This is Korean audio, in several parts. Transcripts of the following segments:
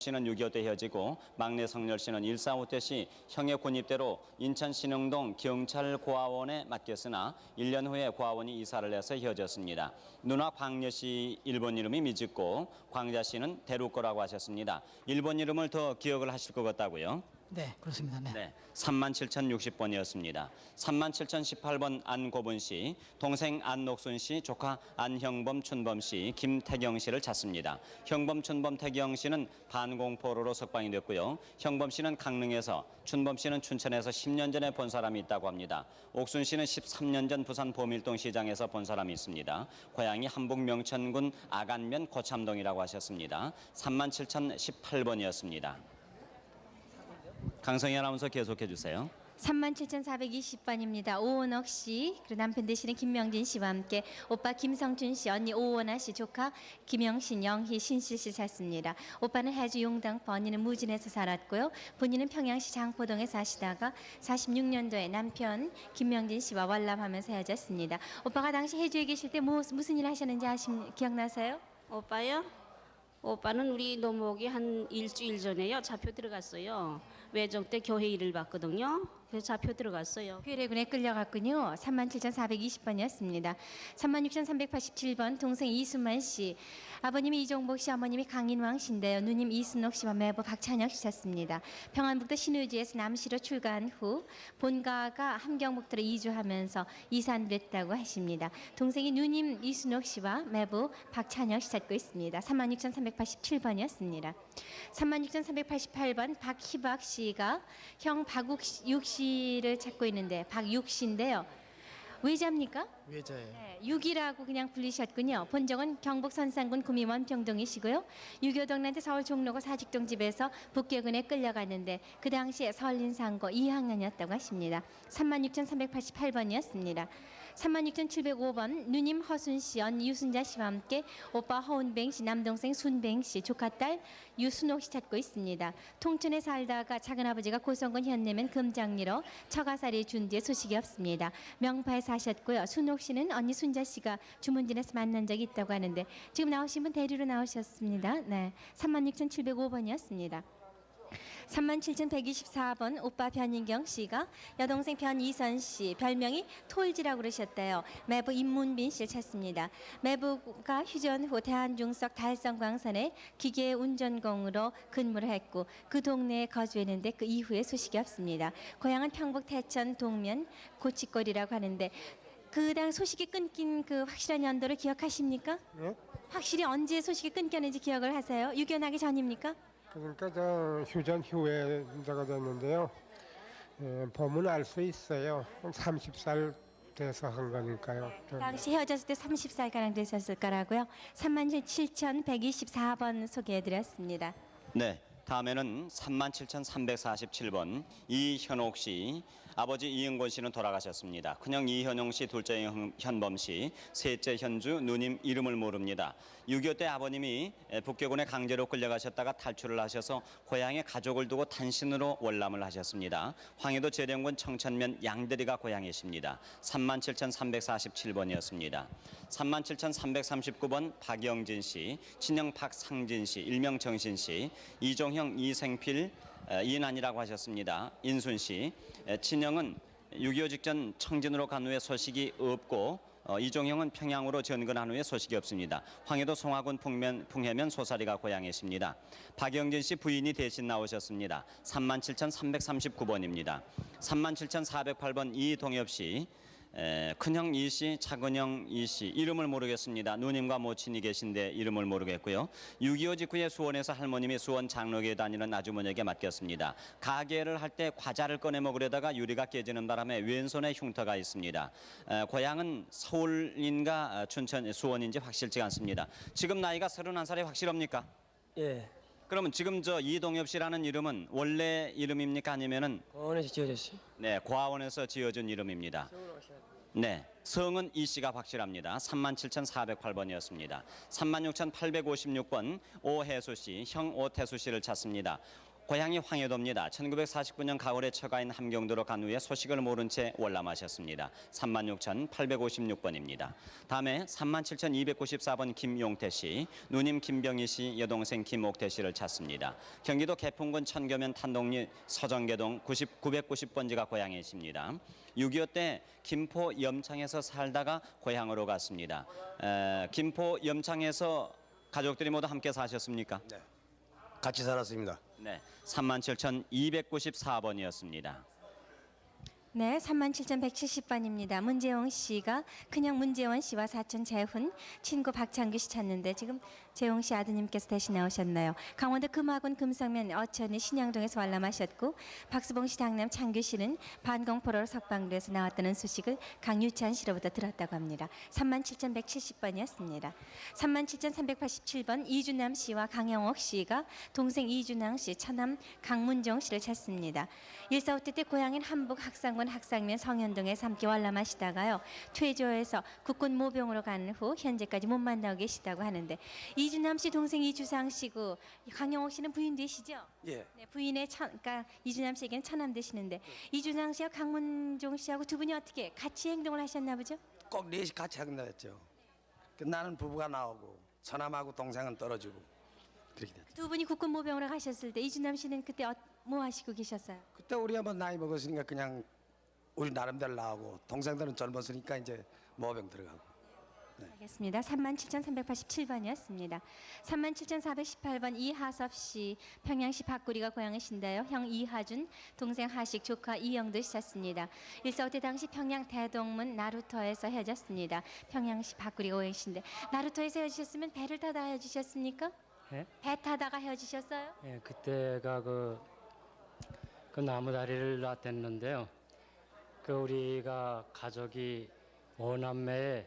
씨는 6.25 때 헤어지고 막내 성렬 씨는 1.45 때 시 형의 군입대로 인천 신흥동 경찰고아원에 맡겼으나 1년 후에 고아원이 이사를 해서 헤어졌습니다. 누나 광여 씨 일본 이름이 미즈코, 광자 씨는 대루코라고 하셨습니다. 일본 이름을 더 기억을 하실 것 같다고요? 네, 그렇습니다. 네. 네, 37,060번이었습니다. 37,018번 안고분 씨, 동생 안녹순 씨, 조카 안형범, 춘범 씨, 김태경 씨를 찾습니다. 형범, 춘범, 태경 씨는 반공포로로 석방이 됐고요. 형범 씨는 강릉에서, 춘범 씨는 춘천에서 10년 전에 본 사람이 있다고 합니다. 옥순 씨는 13년 전 부산 보밀동 시장에서 본 사람이 있습니다. 고향이 한북 명천군 아간면 고참동이라고 하셨습니다. 37,018번이었습니다. 강성희 아나운서 계속해 주세요. 37,420번입니다. 오원옥 씨, 그리고 남편 되시는 김명진 씨와 함께 오빠 김성준 씨, 언니 오원아 씨, 조카 김영신, 영희, 신실 씨 찾습니다. 오빠는 해주 용당포, 언니는 무진에서 살았고요. 본인은 평양시 장포동에 사시다가 46년도에 남편 김명진 씨와 월남하면서 헤어졌습니다. 오빠가 당시 해주에 계실 때 무슨 일 하셨는지 기억나세요? 오빠요? 오빠는 우리 노목이 한 일주일 전에요. 잡혀 들어갔어요. 외정 때 교회 일을 봤거든요. 그래서 잡혀 들어갔어요. 괴뢰군에 끌려갔군요. 37,420번이었습니다. 36,387번 동생 이수만 씨, 아버님이 이종복 씨, 어머님이 강인왕 씨인데요. 누님 이순옥 씨와 매부 박찬혁 씨 찾습니다. 평안북도 신의주에서 남시로 출가한 후 본가가 함경북도로 이주하면서 이사를 했다고 하십니다. 동생이 누님 이순옥 씨와 매부 박찬혁 씨 찾고 있습니다. 36,387번이었습니다. 36,388번 박희박 씨가 형 박육 씨를 찾고 있는데 박육 씨인데요. 외자입니까? 외자예요. 네, 6이라고 그냥 불리셨군요. 본적은 경북 선산군 구미원 평동이시고요. 6.25 동란때 서울 종로구 사직동 집에서 북계군에 끌려갔는데 그 당시에 서울인상고 2학년이었다고 하십니다. 36,388번이었습니다. 36,705번 누님 허순 씨, 언니 유순자 씨와 함께 오빠 허운뱅 씨, 남동생 순뱅 씨, 조카딸 유순옥 씨 찾고 있습니다. 통천에 살다가 작은아버지가 고성군 현내면 금장리로 처가살이 준 뒤에 소식이 없습니다. 명파에 사셨고요. 순옥 씨는 언니 순자 씨가 주문진에서 만난 적이 있다고 하는데 지금 나오신 분 대리로 나오셨습니다. 네, 36,705번이었습니다. 37,124번 오빠 변인경 씨가 여동생 변이선 씨, 별명이 톨지라고 그러셨대요. 매부 임문빈 씨를 찾습니다. 매부가 휴전 후 대한중석 달성광선에 기계 운전공으로 근무를 했고 그 동네에 거주했는데 그 이후에 소식이 없습니다. 고향은 평북 태천 동면 고치골이라고 하는데 그 당 소식이 끊긴 그 확실한 연도를 기억하십니까? 네? 확실히 언제 소식이 끊겼는지 기억을 하세요? 유견하기 전입니까? 그러니까 저 휴전 후에 저가 됐는데요. 보면 알 수 있어요. 30살 돼서 한 거니까요. 당시 헤어졌을 때 30살가량 되셨을 거라고요. 37,124번 소개해드렸습니다. 네, 다음에는 37,347번 이현옥 씨, 아버지 이응곤 씨는 돌아가셨습니다. 큰형 이현용 씨, 둘째 현범 씨, 셋째 현주, 누님 이름을 모릅니다. 6.25 때 아버님이 북계군에 강제로 끌려가셨다가 탈출을 하셔서 고향에 가족을 두고 단신으로 월남을 하셨습니다. 황해도 재령군 청천면 양대리가 고향이십니다. 37,347번이었습니다. 37,339번 박영진 씨, 친형 박상진 씨, 일명 정신 씨, 이종형 이생필 이난이라고 하셨습니다. 인순 씨, 친형은 6.25 직전 청진으로 간 후에 소식이 없고 이종형은 평양으로 전근한 후에 소식이 없습니다. 황해도 송화군 풍해면 소사리가 고향이십니다. 박영진 씨 부인이 대신 나오셨습니다. 37,339번입니다. 37,408번 이동엽 씨, 큰형 이 씨, 차근형 이 씨, 이름을 모르겠습니다. 누님과 모친이 계신데 이름을 모르겠고요. 6.25 직후에 수원에서 할머님이 수원 장로교에 다니는 아주머니에게 맡겼습니다. 가게를 할 때 과자를 꺼내 먹으려다가 유리가 깨지는 바람에 왼손에 흉터가 있습니다. 고향은 서울인가 춘천, 수원인지 확실치가 않습니다. 지금 나이가 31살이 확실합니까? 예, 그러면 지금 저 이동엽 씨라는 이름은 원래 이름입니까? 아니면은 공원에서 지어졌어요. 네, 고아원에서 지어준 이름입니다. 네, 성은 이 씨가 확실합니다. 37,408번이었습니다. 36,856번 오혜수 씨, 형 오태수 씨를 찾습니다. 고향이 황해도입니다. 1949년 가을에 처가인 함경도로 간 후에 소식을 모른 채 월남하셨습니다. 36,856번입니다. 다음에 37,294번 김용태 씨, 누님 김병희 씨, 여동생 김옥태 씨를 찾습니다. 경기도 개풍군 천교면 탄동리 서정계동 990번지가 고향이십니다. 6.25 때 김포 염창에서 살다가 고향으로 갔습니다. 김포 염창에서 가족들이 모두 함께 사셨습니까? 네. 같이 살았습니다. 네, 37,294번이었습니다. 네, 37,170번입니다. 문재용 씨가 그냥 문재원 씨와 사촌 재훈, 친구 박창규 씨 찾는데 지금 재용 씨 아드님께서 대신 나오셨나요? 강원도 금화군 금성면 어천리 신양동에서 관람하셨고 박수봉 씨 장남 창규 씨는 반공포로 석방로에서 나왔다는 소식을 강유찬 씨로부터 들었다고 합니다. 37,170번이었습니다. 37,387번 이준남 씨와 강영옥 씨가 동생 이준항 씨, 처남 강문정 씨를 찾습니다. 1.4.5 때 고향인 한북 학상군 학상면 성현동에서 함께 관람하시다가요. 퇴조해서 국군 모병으로 간 후 현재까지 못 만나고 계시다고 하는데 이준남 씨 동생 이주상 씨고 강영옥 씨는 부인 되시죠? 예. 네, 부인의 그러니까 이준남 씨에게는 처남 되시는데 이준상 씨와 강문종 씨하고 두 분이 어떻게 같이 행동을 하셨나 보죠? 꼭 넷이 같이 행동했죠. 나는 부부가 나오고 처남하고 동생은 떨어지고 그렇게 됐죠. 두 분이 국군 모병으로 가셨을 때 이준남 씨는 그때 뭐 하시고 계셨어요? 그때 우리 한번 나이 먹었으니까 그냥 우리 나름대로 나오고 동생들은 젊었으니까 이제 모병 들어가고. 알겠습니다. 37,387번이었습니다. 37,418번 이하섭 씨, 평양시 박구리가 고향이신데요. 형 이하준, 동생 하식, 조카 이영도 씨 찾습니다. 1.4.5 때 당시 평양 대동문 나루터에서 헤어졌습니다. 평양시 박구리가 고향이신데 나루터에서 헤어지셨으면 배를 타다 헤어지셨습니까? 예? 배 타다가 헤어지셨어요? 예, 그때가 그 나무다리를 놨댔는데요. 그 우리가 가족이 5남매에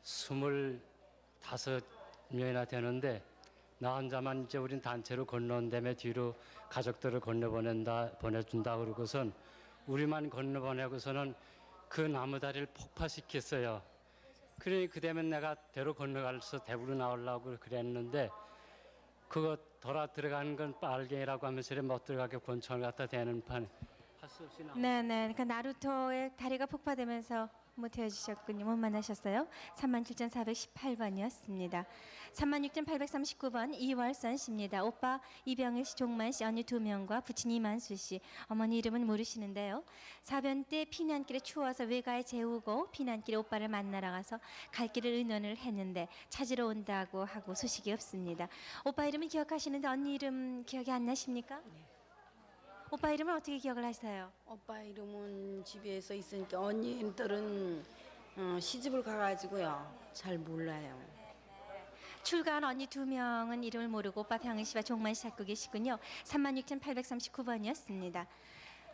25명이나 되는데 나 혼자만 이제 우린 단체로 건너온 다음에 뒤로 가족들을 보내준다 그러고선 우리만 건너보내고서는 그 나무다리를 폭파시켰어요. 그러니 그 되면 내가 대로 건너가서 대부로 나오려고 그랬는데 그거 돌아 들어가는 건 빨갱이라고 하면서 못 들어가게 권총을 갖다 대는 판에 할 수 없이 네네. 그러니까 나루토의 다리가 폭파되면서 못 헤어지셨군요. 못 만나셨어요. 37,418번이었습니다. 36,839번 이월선 씨입니다. 오빠 이병일 씨, 종만 씨, 언니 2명과 부친 이만수 씨. 어머니 이름은 모르시는데요. 사변 때 피난길에 추워서 외가에 재우고 피난길에 오빠를 만나러 가서 갈 길을 의논을 했는데 찾으러 온다고 하고 소식이 없습니다. 오빠 이름은 기억하시는데 언니 이름 기억이 안 나십니까? 오빠 이름을 어떻게 기억을 하세요? 오빠 이름은 집에서 있으니까 언니들은 시집을 가가지고요 잘 몰라요. 출가한 언니 2명은 이름을 모르고 오빠 병은 씨와 종만 씨 찾고 계시군요. 36,839번이었습니다.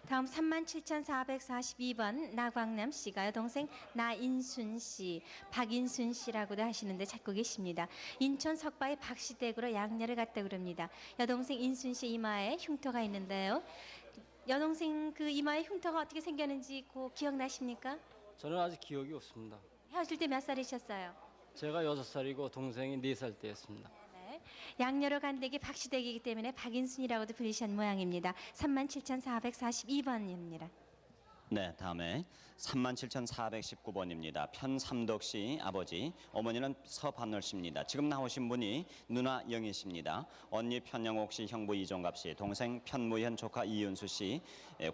다음 37,442번 나광남 씨가 여동생 나인순 씨, 박인순 씨라고도 하시는데 찾고 계십니다. 인천 석바의 박시댁으로 양녀를 갔다 그럽니다. 여동생 인순 씨 이마에 흉터가 있는데요. 여동생 그 이마에 흉터가 어떻게 생겼는지 기억나십니까? 저는 아직 기억이 없습니다. 헤어질 때 몇 살이셨어요? 제가 6살이고 동생이 4살 때였습니다. 네. 양녀로 간 댁이 박시댁이기 때문에 박인순이라고도 불리신 모양입니다. 37,442번입니다. 네, 다음에 37,419번입니다. 편삼덕 씨 아버지, 어머니는 서반월 씨입니다. 지금 나오신 분이 누나 영희 씨입니다. 언니 편영옥 씨, 형부 이종갑 씨, 동생 편무현, 조카 이윤수 씨.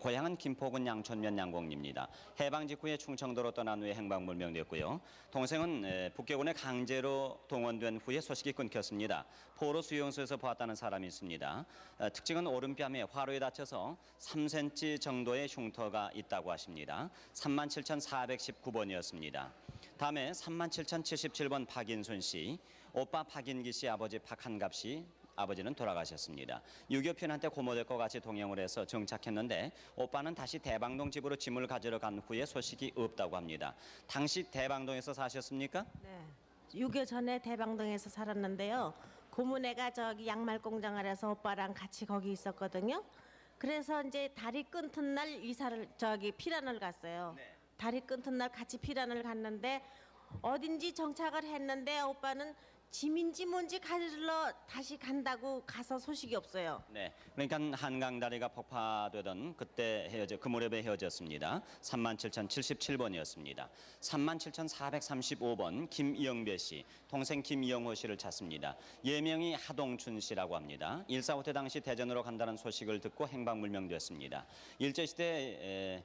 고향은 김포군 양촌면 양곡리입니다. 해방 직후에 충청도로 떠난 후에 행방불명됐고요. 동생은 북계군에 강제로 동원된 후에 소식이 끊겼습니다. 포로 수용소에서 보았다는 사람이 있습니다. 특징은 오른뺨에 화로에 다쳐서 3cm 정도의 흉터가 있다고 하십니다. 37,419번이었습니다. 다음에 37,077번 박인순 씨, 오빠 박인기 씨, 아버지 박한갑 씨, 아버지는 돌아가셨습니다. 6.25 피난 때 고모들과 같이 동행을 해서 정착했는데 오빠는 다시 대방동 집으로 짐을 가지러 간 후에 소식이 없다고 합니다. 당시 대방동에서 사셨습니까? 네. 6.25 전에 대방동에서 살았는데요. 고모네가 저기 양말 공장을 해서 오빠랑 같이 거기 있었거든요. 그래서 이제 다리 끊은 날 피란을 갔어요. 다리 끊은 날 같이 피란을 갔는데 어딘지 정착을 했는데 오빠는 짐인지 뭔지 가지러 다시 간다고 가서 소식이 없어요. 네, 그러니까 한강 다리가 폭파되던 그때 그 무렵에 헤어졌습니다. 37,077번이었습니다. 37,435번 김영배 씨, 동생 김영호 씨를 찾습니다. 예명이 하동춘 씨라고 합니다. 1.4.5 때 당시 대전으로 간다는 소식을 듣고 행방불명됐습니다. 일제시대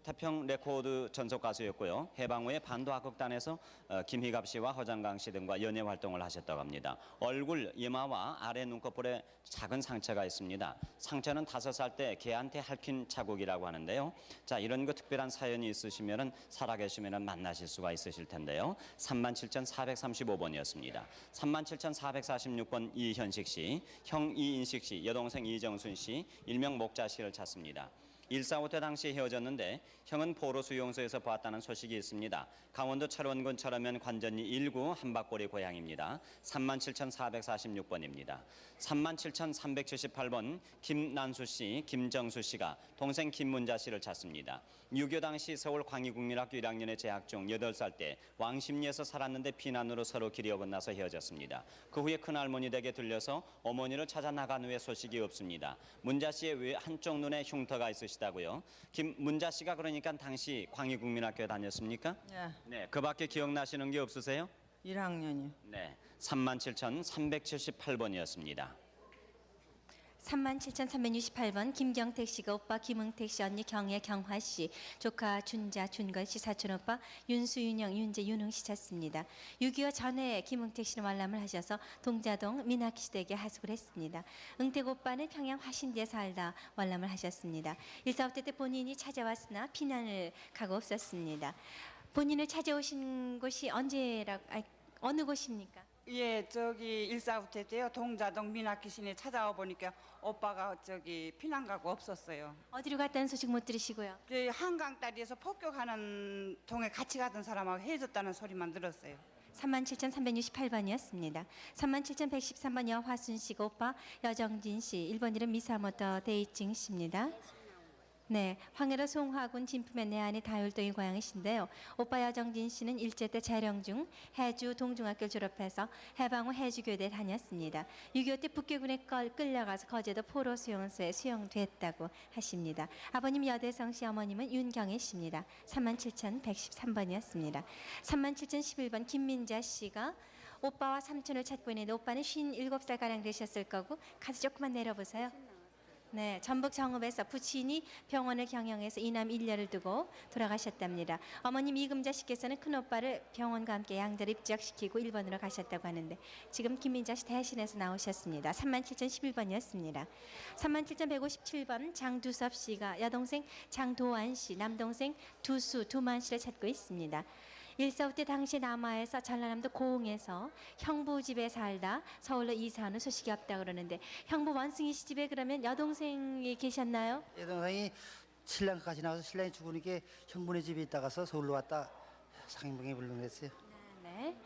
태평 레코드 전속 가수였고요. 해방 후에 반도악극단에서 김희갑 씨와 허장강 씨 등과 연예 활동을 하셨다고 합니다. 얼굴, 이마와 아래 눈꺼풀에 작은 상처가 있습니다. 상처는 5살 때 개한테 핥힌 자국이라고 하는데요. 자, 이런 거 특별한 사연이 있으시면은 살아계시면은 만나실 수가 있으실 텐데요. 37,435번이었습니다. 37,446번 이현식 씨, 형 이인식 씨, 여동생 이정순 씨, 일명 목자 씨를 찾습니다. 1.4.5 때 당시 헤어졌는데 형은 포로 수용소에서 보았다는 소식이 있습니다. 강원도 철원군 철원면 관전리 1구 한박고리 고향입니다. 37,446번입니다. 37,378번 김난수 씨, 김정수 씨가 동생 김문자 씨를 찾습니다. 6.25 당시 서울 광희국민학교 1학년에 재학 중 8살 때 왕십리에서 살았는데 피난으로 서로 길이 어긋나서 헤어졌습니다. 그 후에 큰할머니 댁에 들려서 어머니를 찾아 나간 후에 소식이 없습니다. 문자 씨의 한쪽 눈에 흉터가 있으시다고요. 김문자 씨가 그러니까 당시 광희국민학교에 다녔습니까? 예, 네, 그 밖에 기억나시는 게 없으세요? 1학년이요. 네, 37,378번이었습니다. 37,368번 김경택 씨가 오빠 김응택 씨, 언니 경혜 경화 씨, 조카 준자 준걸 씨, 사촌 오빠 윤수 윤영 윤재 윤흥 씨 찾습니다. 6.25 전에 김응택 씨는 월남을 하셔서 동자동 민학기 시댁에 하숙을 했습니다. 응택 오빠는 평양 화신지에 살다 월남을 하셨습니다. 1.4.5 때 본인이 찾아왔으나 피난을 가고 없었습니다. 본인을 찾아오신 곳이 어느 곳입니까? 예, 저기 1.4.5 때요. 동자동 민학기신에 찾아와 보니까 오빠가 저기 피난 가고 없었어요. 어디로 갔다는 소식 못 들으시고요. 그 한강 다리에서 폭격하는 동에 같이 가던 사람하고 헤어졌다는 소리만 들었어요. 37,368번이었습니다. 37,113번 여화순 씨가 오빠 여정진 씨, 1번 이름 미사모터 데이징 씨입니다. 네, 황해도 송화군 진품의 내안이 다율동이 고향이신데요. 오빠 여정진 씨는 일제 때 재령 중 해주 동중학교 졸업해서 해방 후 해주교대에 다녔습니다. 6.25 때 북괴군에 끌려가서 거제도 포로 수용소에 수용됐다고 하십니다. 아버님 여대성 씨, 어머님은 윤경애 씨입니다. 37,113번이었습니다. 37,011번 김민자 씨가 오빠와 삼촌을 찾고 있는데 오빠는 57살가량 되셨을 거고 가서 조금만 내려보세요. 네, 전북 정읍에서 부친이 병원을 경영해서 이남 1녀를 두고 돌아가셨답니다. 어머님 이금자 씨께서는 큰오빠를 병원과 함께 양대로 입적시키고 일본으로 가셨다고 하는데 지금 김민자 씨 대신해서 나오셨습니다. 37,011번이었습니다. 37,157번 장두섭 씨가 여동생 장도환 씨, 남동생 두만 씨를 찾고 있습니다. 1.4.5 때 당시 남하에서 전라남도 고흥에서 형부 집에 살다 서울로 이사하는 소식이 없다 그러는데 형부 원승희 씨 집에 그러면 여동생이 계셨나요? 여동생이 신랑까지 나와서 신랑이 죽으니까 형부네 집에 있다가서 서울로 왔다 상인방에 불러냈어요. 네.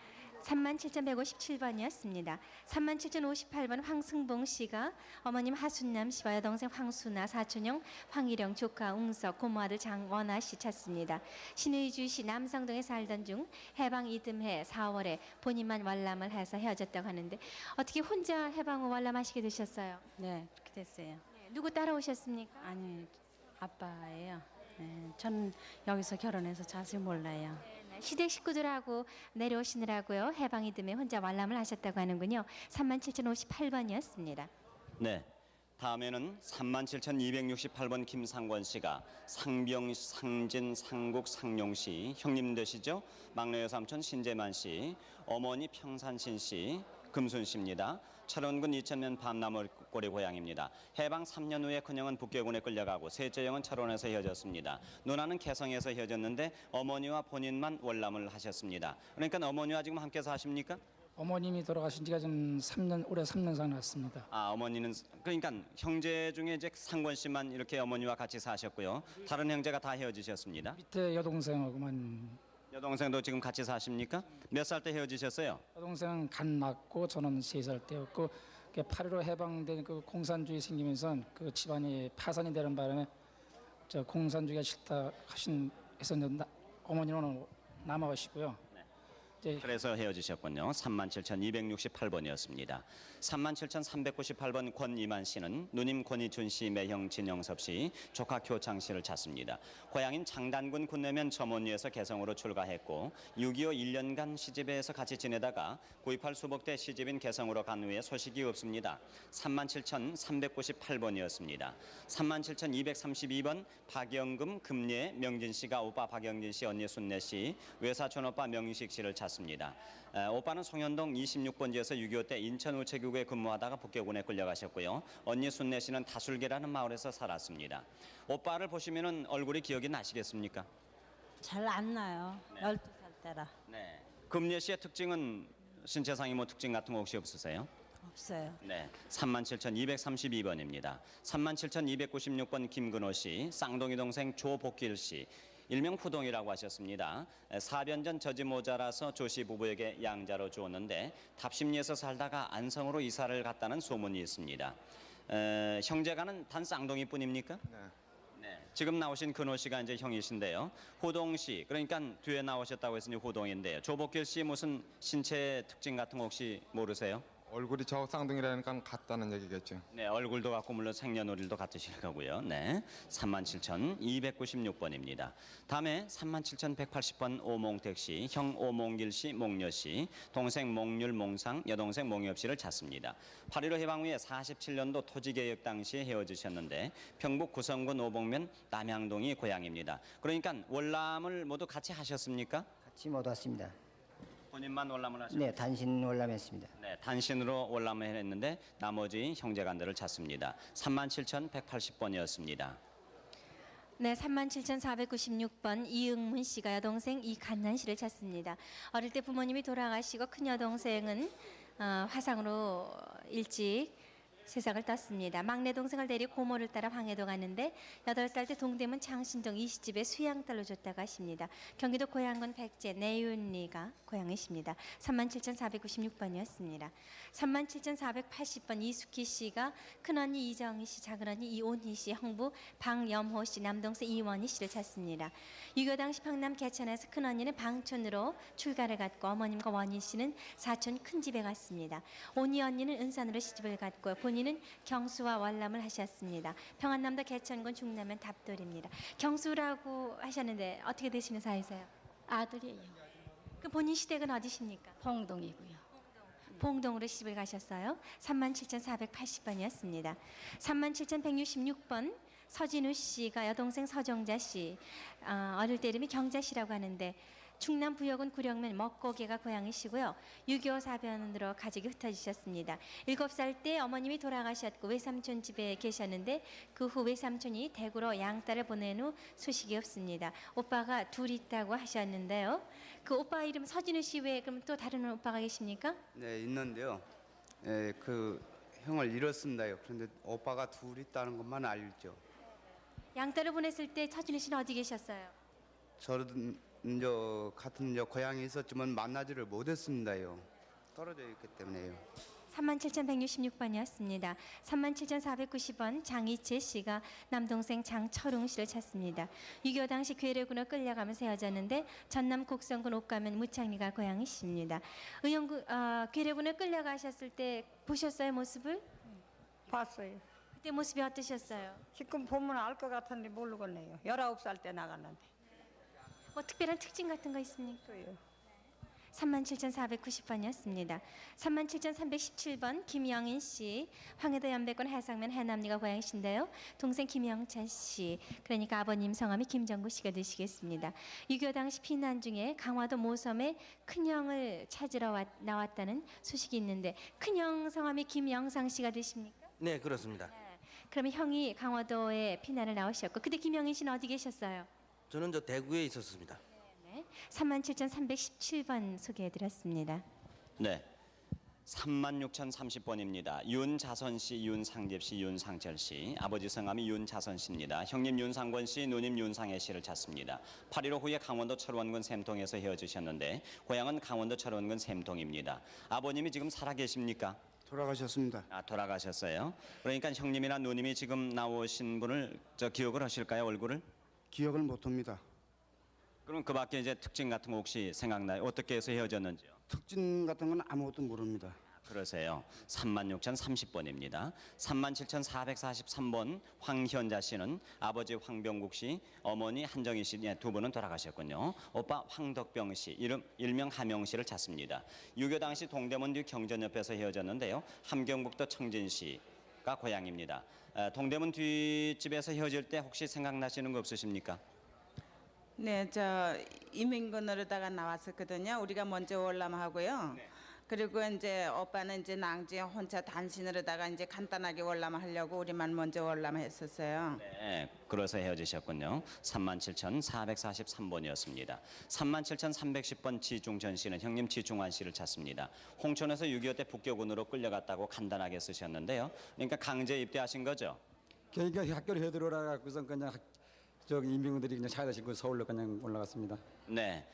37,157번이었습니다. 37,058번 황승봉 씨가 어머님 하순남 씨와 여동생 황순아, 사촌형 황일영, 조카 웅석, 고모 아들 장원아 씨 찾습니다. 신의주 씨 남성동에 살던 중 해방 이듬해 4월에 본인만 월남을 해서 헤어졌다고 하는데 어떻게 혼자 해방 후 월남하시게 되셨어요? 네, 그렇게 됐어요. 네, 누구 따라오셨습니까? 아니, 아빠예요. 네, 전 여기서 결혼해서 자세히 몰라요. 시댁 식구들하고 내려오시느라고요. 해방 이듬해 혼자 월남을 하셨다고 하는군요. 37,058번이었습니다. 네. 다음에는 37,268번 김상권 씨가 상병, 상진, 상국, 상용 씨 형님 되시죠? 막내 여삼촌 신재만 씨, 어머니 평산신 씨, 금순 씨입니다. 철원군 이천면 밤나물꼬리 고향입니다. 해방 3년 후에 큰형은 북괴군에 끌려가고 셋째 형은 철원에서 헤어졌습니다. 누나는 개성에서 헤어졌는데 어머니와 본인만 월남을 하셨습니다. 그러니까 어머니와 지금 함께 사십니까? 어머님이 돌아가신 지가 좀 올해 3년 났습니다. 아, 어머니는 그러니까 형제 중에 이제 상권 씨만 이렇게 어머니와 같이 사셨고요. 다른 형제가 다 헤어지셨습니다. 밑에 여동생하고만. 여동생도 지금 같이 사십니까? 몇 살 때 헤어지셨어요? 여동생은 간 낳고 저는 3살 때였고 8.15 해방된 그 공산주의 생기면서 그 집안이 파산이 되는 바람에 저 공산주의가 싫다 해서 어머니는 남아가시고요. 이제 그래서 헤어지셨군요. 37,268번이었습니다. 37,398번 권이만 씨는 누님 권희춘 씨, 매형 진영섭 씨, 조카 교창 씨를 찾습니다. 고향인 장단군 군내면 점원리에서 개성으로 출가했고 6.25 1년간 시집에서 같이 지내다가 9.28 수복대 시집인 개성으로 간 후에 소식이 없습니다. 37,398번이었습니다. 37,232번 박영금, 금례, 명진 씨가 오빠 박영진 씨, 언니 순례 씨, 외사촌 오빠 명식 씨를 찾습니다. 오빠는 송현동 26번지에서 6.25 때 인천 우체국에 근무하다가 북경군에 끌려가셨고요. 언니 순례 씨는 다술계라는 마을에서 살았습니다. 오빠를 보시면은 얼굴이 기억이 나시겠습니까? 잘 안 나요. 12살 때라. 네. 금례 씨의 특징은 신체상의 뭐 특징 같은 거 혹시 없으세요? 없어요. 네, 37,232번입니다. 37,296번 김근호 씨, 쌍둥이 동생 조복길 씨, 일명 후동이라고 하셨습니다. 4년 전 젖이 모자라서 조씨 부부에게 양자로 주었는데 답심리에서 살다가 안성으로 이사를 갔다는 소문이 있습니다. 형제가는 단 쌍둥이뿐입니까? 네. 네. 지금 나오신 근호 씨가 이제 형이신데요. 호동 씨, 그러니까 뒤에 나오셨다고 했으니 호동인데요. 조복길 씨 무슨 신체 특징 같은 거 혹시 모르세요? 얼굴이 저 쌍둥이라니까 같다는 얘기겠죠. 네, 얼굴도 같고 물론 생년월일도 같으실 거고요. 네, 37,296번입니다. 다음에 37,180번 오몽택 씨, 형 오몽길 씨, 몽여 씨, 동생 몽률, 몽상, 여동생 몽엽 씨를 찾습니다. 8.15 해방 후에 47년도 토지개혁 당시에 헤어지셨는데 평북 구성군 오봉면 남양동이 고향입니다. 그러니까 월남을 모두 같이 하셨습니까? 같이 못 왔습니다. 본인만 월남을 하셨나요? 네, 단신 월남했습니다. 네, 단신으로 월남을 했는데 나머지 형제간들을 찾습니다. 37,180번이었습니다. 네, 37,496번 이응문 씨가 여동생 이간난 씨를 찾습니다. 어릴 때 부모님이 돌아가시고 큰 여동생은 화상으로 일찍 세상을 떴습니다. 막내 동생을 데리고 고모를 따라 황해도 가는데 8살 때 동대문 창신동 이시집에 수양딸로 줬다고 하십니다. 경기도 고양군 백제 내윤리가 고향이십니다. 37,496번이었습니다. 37,480번 이숙희 씨가 큰언니 이정희 씨, 작은언니 이온희 씨, 형부 방염호 씨, 남동생 이원희 씨를 찾습니다. 6.25 당시 평남 개천에서 큰언니는 방촌으로 출가를 갔고 어머님과 원희 씨는 사촌 큰집에 갔습니다. 온희 언니는 은산으로 시집을 갔고 본인은 경수와 월남을 하셨습니다. 평안남도 개천군 중남면 답돌입니다. 경수라고 하셨는데 어떻게 되시는 사이세요? 아들이에요. 그 본인 시댁은 어디십니까? 홍동이고요. 봉동으로 시집을 가셨어요. 37,480번이었습니다. 37,166번 서진우 씨가 여동생 서정자 씨, 어릴 때 이름이 경자 씨라고 하는데 충남 부여군 구령면 먹고개가 고향이시고요. 6.25 사변으로 가족이 흩어지셨습니다. 7살 때 어머님이 돌아가셨고 외삼촌 집에 계셨는데 그 후 외삼촌이 대구로 양딸을 보낸 후 소식이 없습니다. 오빠가 둘 있다고 하셨는데요. 그 오빠 이름 서진우 씨 외에 그럼 또 다른 오빠가 계십니까? 네, 있는데요. 그 형을 잃었습니다요. 그런데 오빠가 둘 있다는 것만 알죠. 양딸을 보냈을 때 서진우 씨는 어디 계셨어요? 저는 같은 고향에 있었지만 만나지를 못했습니다요. 떨어져 있기 때문에요. 37,166번이었습니다. 37,490번 장이채 씨가 남동생 장철웅 씨를 찾습니다. 6.25 당시 괴뢰군으로 끌려가면서 헤어졌는데 전남 곡성군 옥가면 무창리가 고향이십니다. 괴뢰군에 끌려가셨을 때 보셨어요, 모습을? 봤어요. 그때 모습이 어떠셨어요? 지금 보면 알 것 같은데 모르겠네요. 19살 때 나갔는데. 뭐 특별한 특징 같은 거 있습니까? 37,490번이었습니다. 37,317번 김영인 씨, 황해도 연백군 해상면 해남리가 고향이신데요. 동생 김영찬 씨, 그러니까 아버님 성함이 김정구 씨가 되시겠습니다. 6.25 당시 피난 중에 강화도 모섬에 큰형을 찾으러 나왔다는 소식이 있는데 큰형 성함이 김영상 씨가 되십니까? 네, 그렇습니다. 그러면 형이 강화도에 피난을 나오셨고 그때 김영인 씨는 어디 계셨어요? 저는 저 대구에 있었습니다. 네, 37,317번 소개해드렸습니다. 네, 36,030번입니다. 윤자선 씨, 윤상집 씨, 윤상철 씨, 아버지 성함이 윤자선 씨입니다. 형님 윤상권 씨, 누님 윤상혜 씨를 찾습니다. 8.15 후에 강원도 철원군 샘통에서 헤어지셨는데 고향은 강원도 철원군 샘통입니다. 아버님이 지금 살아계십니까? 돌아가셨습니다. 돌아가셨어요. 그러니까 형님이나 누님이 지금 나오신 분을 기억을 하실까요, 얼굴을? 기억을 못합니다. 그럼 그 밖에 이제 특징 같은 거 혹시 생각나요? 어떻게 해서 헤어졌는지요? 특징 같은 건 아무것도 모릅니다. 그러세요. 36,030번입니다. 37,443번 황현자 씨는 아버지 황병국 씨, 어머니 한정희 씨 두 분은 돌아가셨군요. 오빠 황덕병 씨, 일명 하명 씨를 찾습니다. 6.25 당시 동대문 뒤 경전 옆에서 헤어졌는데요. 함경북도 청진 씨가 고향입니다. 동대문 뒷집에서 헤어질 때 혹시 생각나시는 거 없으십니까? 네, 저 이민군으로다가 나왔었거든요. 우리가 먼저 월남하고요. 그리고 이제 오빠는 이제 낭주에 혼자 단신으로다가 이제 간단하게 월남하려고 우리만 먼저 월남했었어요. 네, 그래서 헤어지셨군요. 37,443번이었습니다. 37,310번 지중전 씨는 형님 지중환 씨를 찾습니다. 홍천에서 6.25 때 북교군으로 끌려갔다고 간단하게 쓰셨는데요. 그러니까 강제 입대하신 거죠? 그러니까 학교를 해들어라 갖고서 그냥 저기 인민군들이 그냥 차에다 싣고 서울로 그냥 올라갔습니다. 네.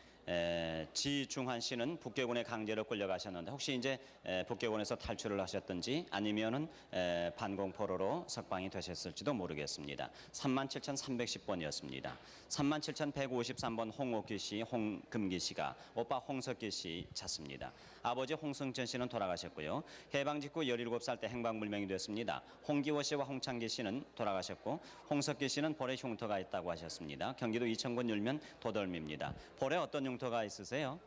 지중환 씨는 북계군에 강제로 끌려가셨는데 혹시 이제 북계군에서 탈출을 하셨든지 아니면은 반공포로로 석방이 되셨을지도 모르겠습니다. 37,310번이었습니다. 37,153번 홍옥기 씨, 홍금기 씨가 오빠 홍석기 씨 찾습니다. 아버지 홍승천 씨는 돌아가셨고요. 해방 직후 17살 때 행방불명이 됐습니다. 홍기호 씨와 홍창기 씨는 돌아가셨고 홍석기 씨는 볼에 흉터가 있다고 하셨습니다. 경기도 이천군 율면 도덜미입니다. 볼에 어떤 흉터가 있으세요?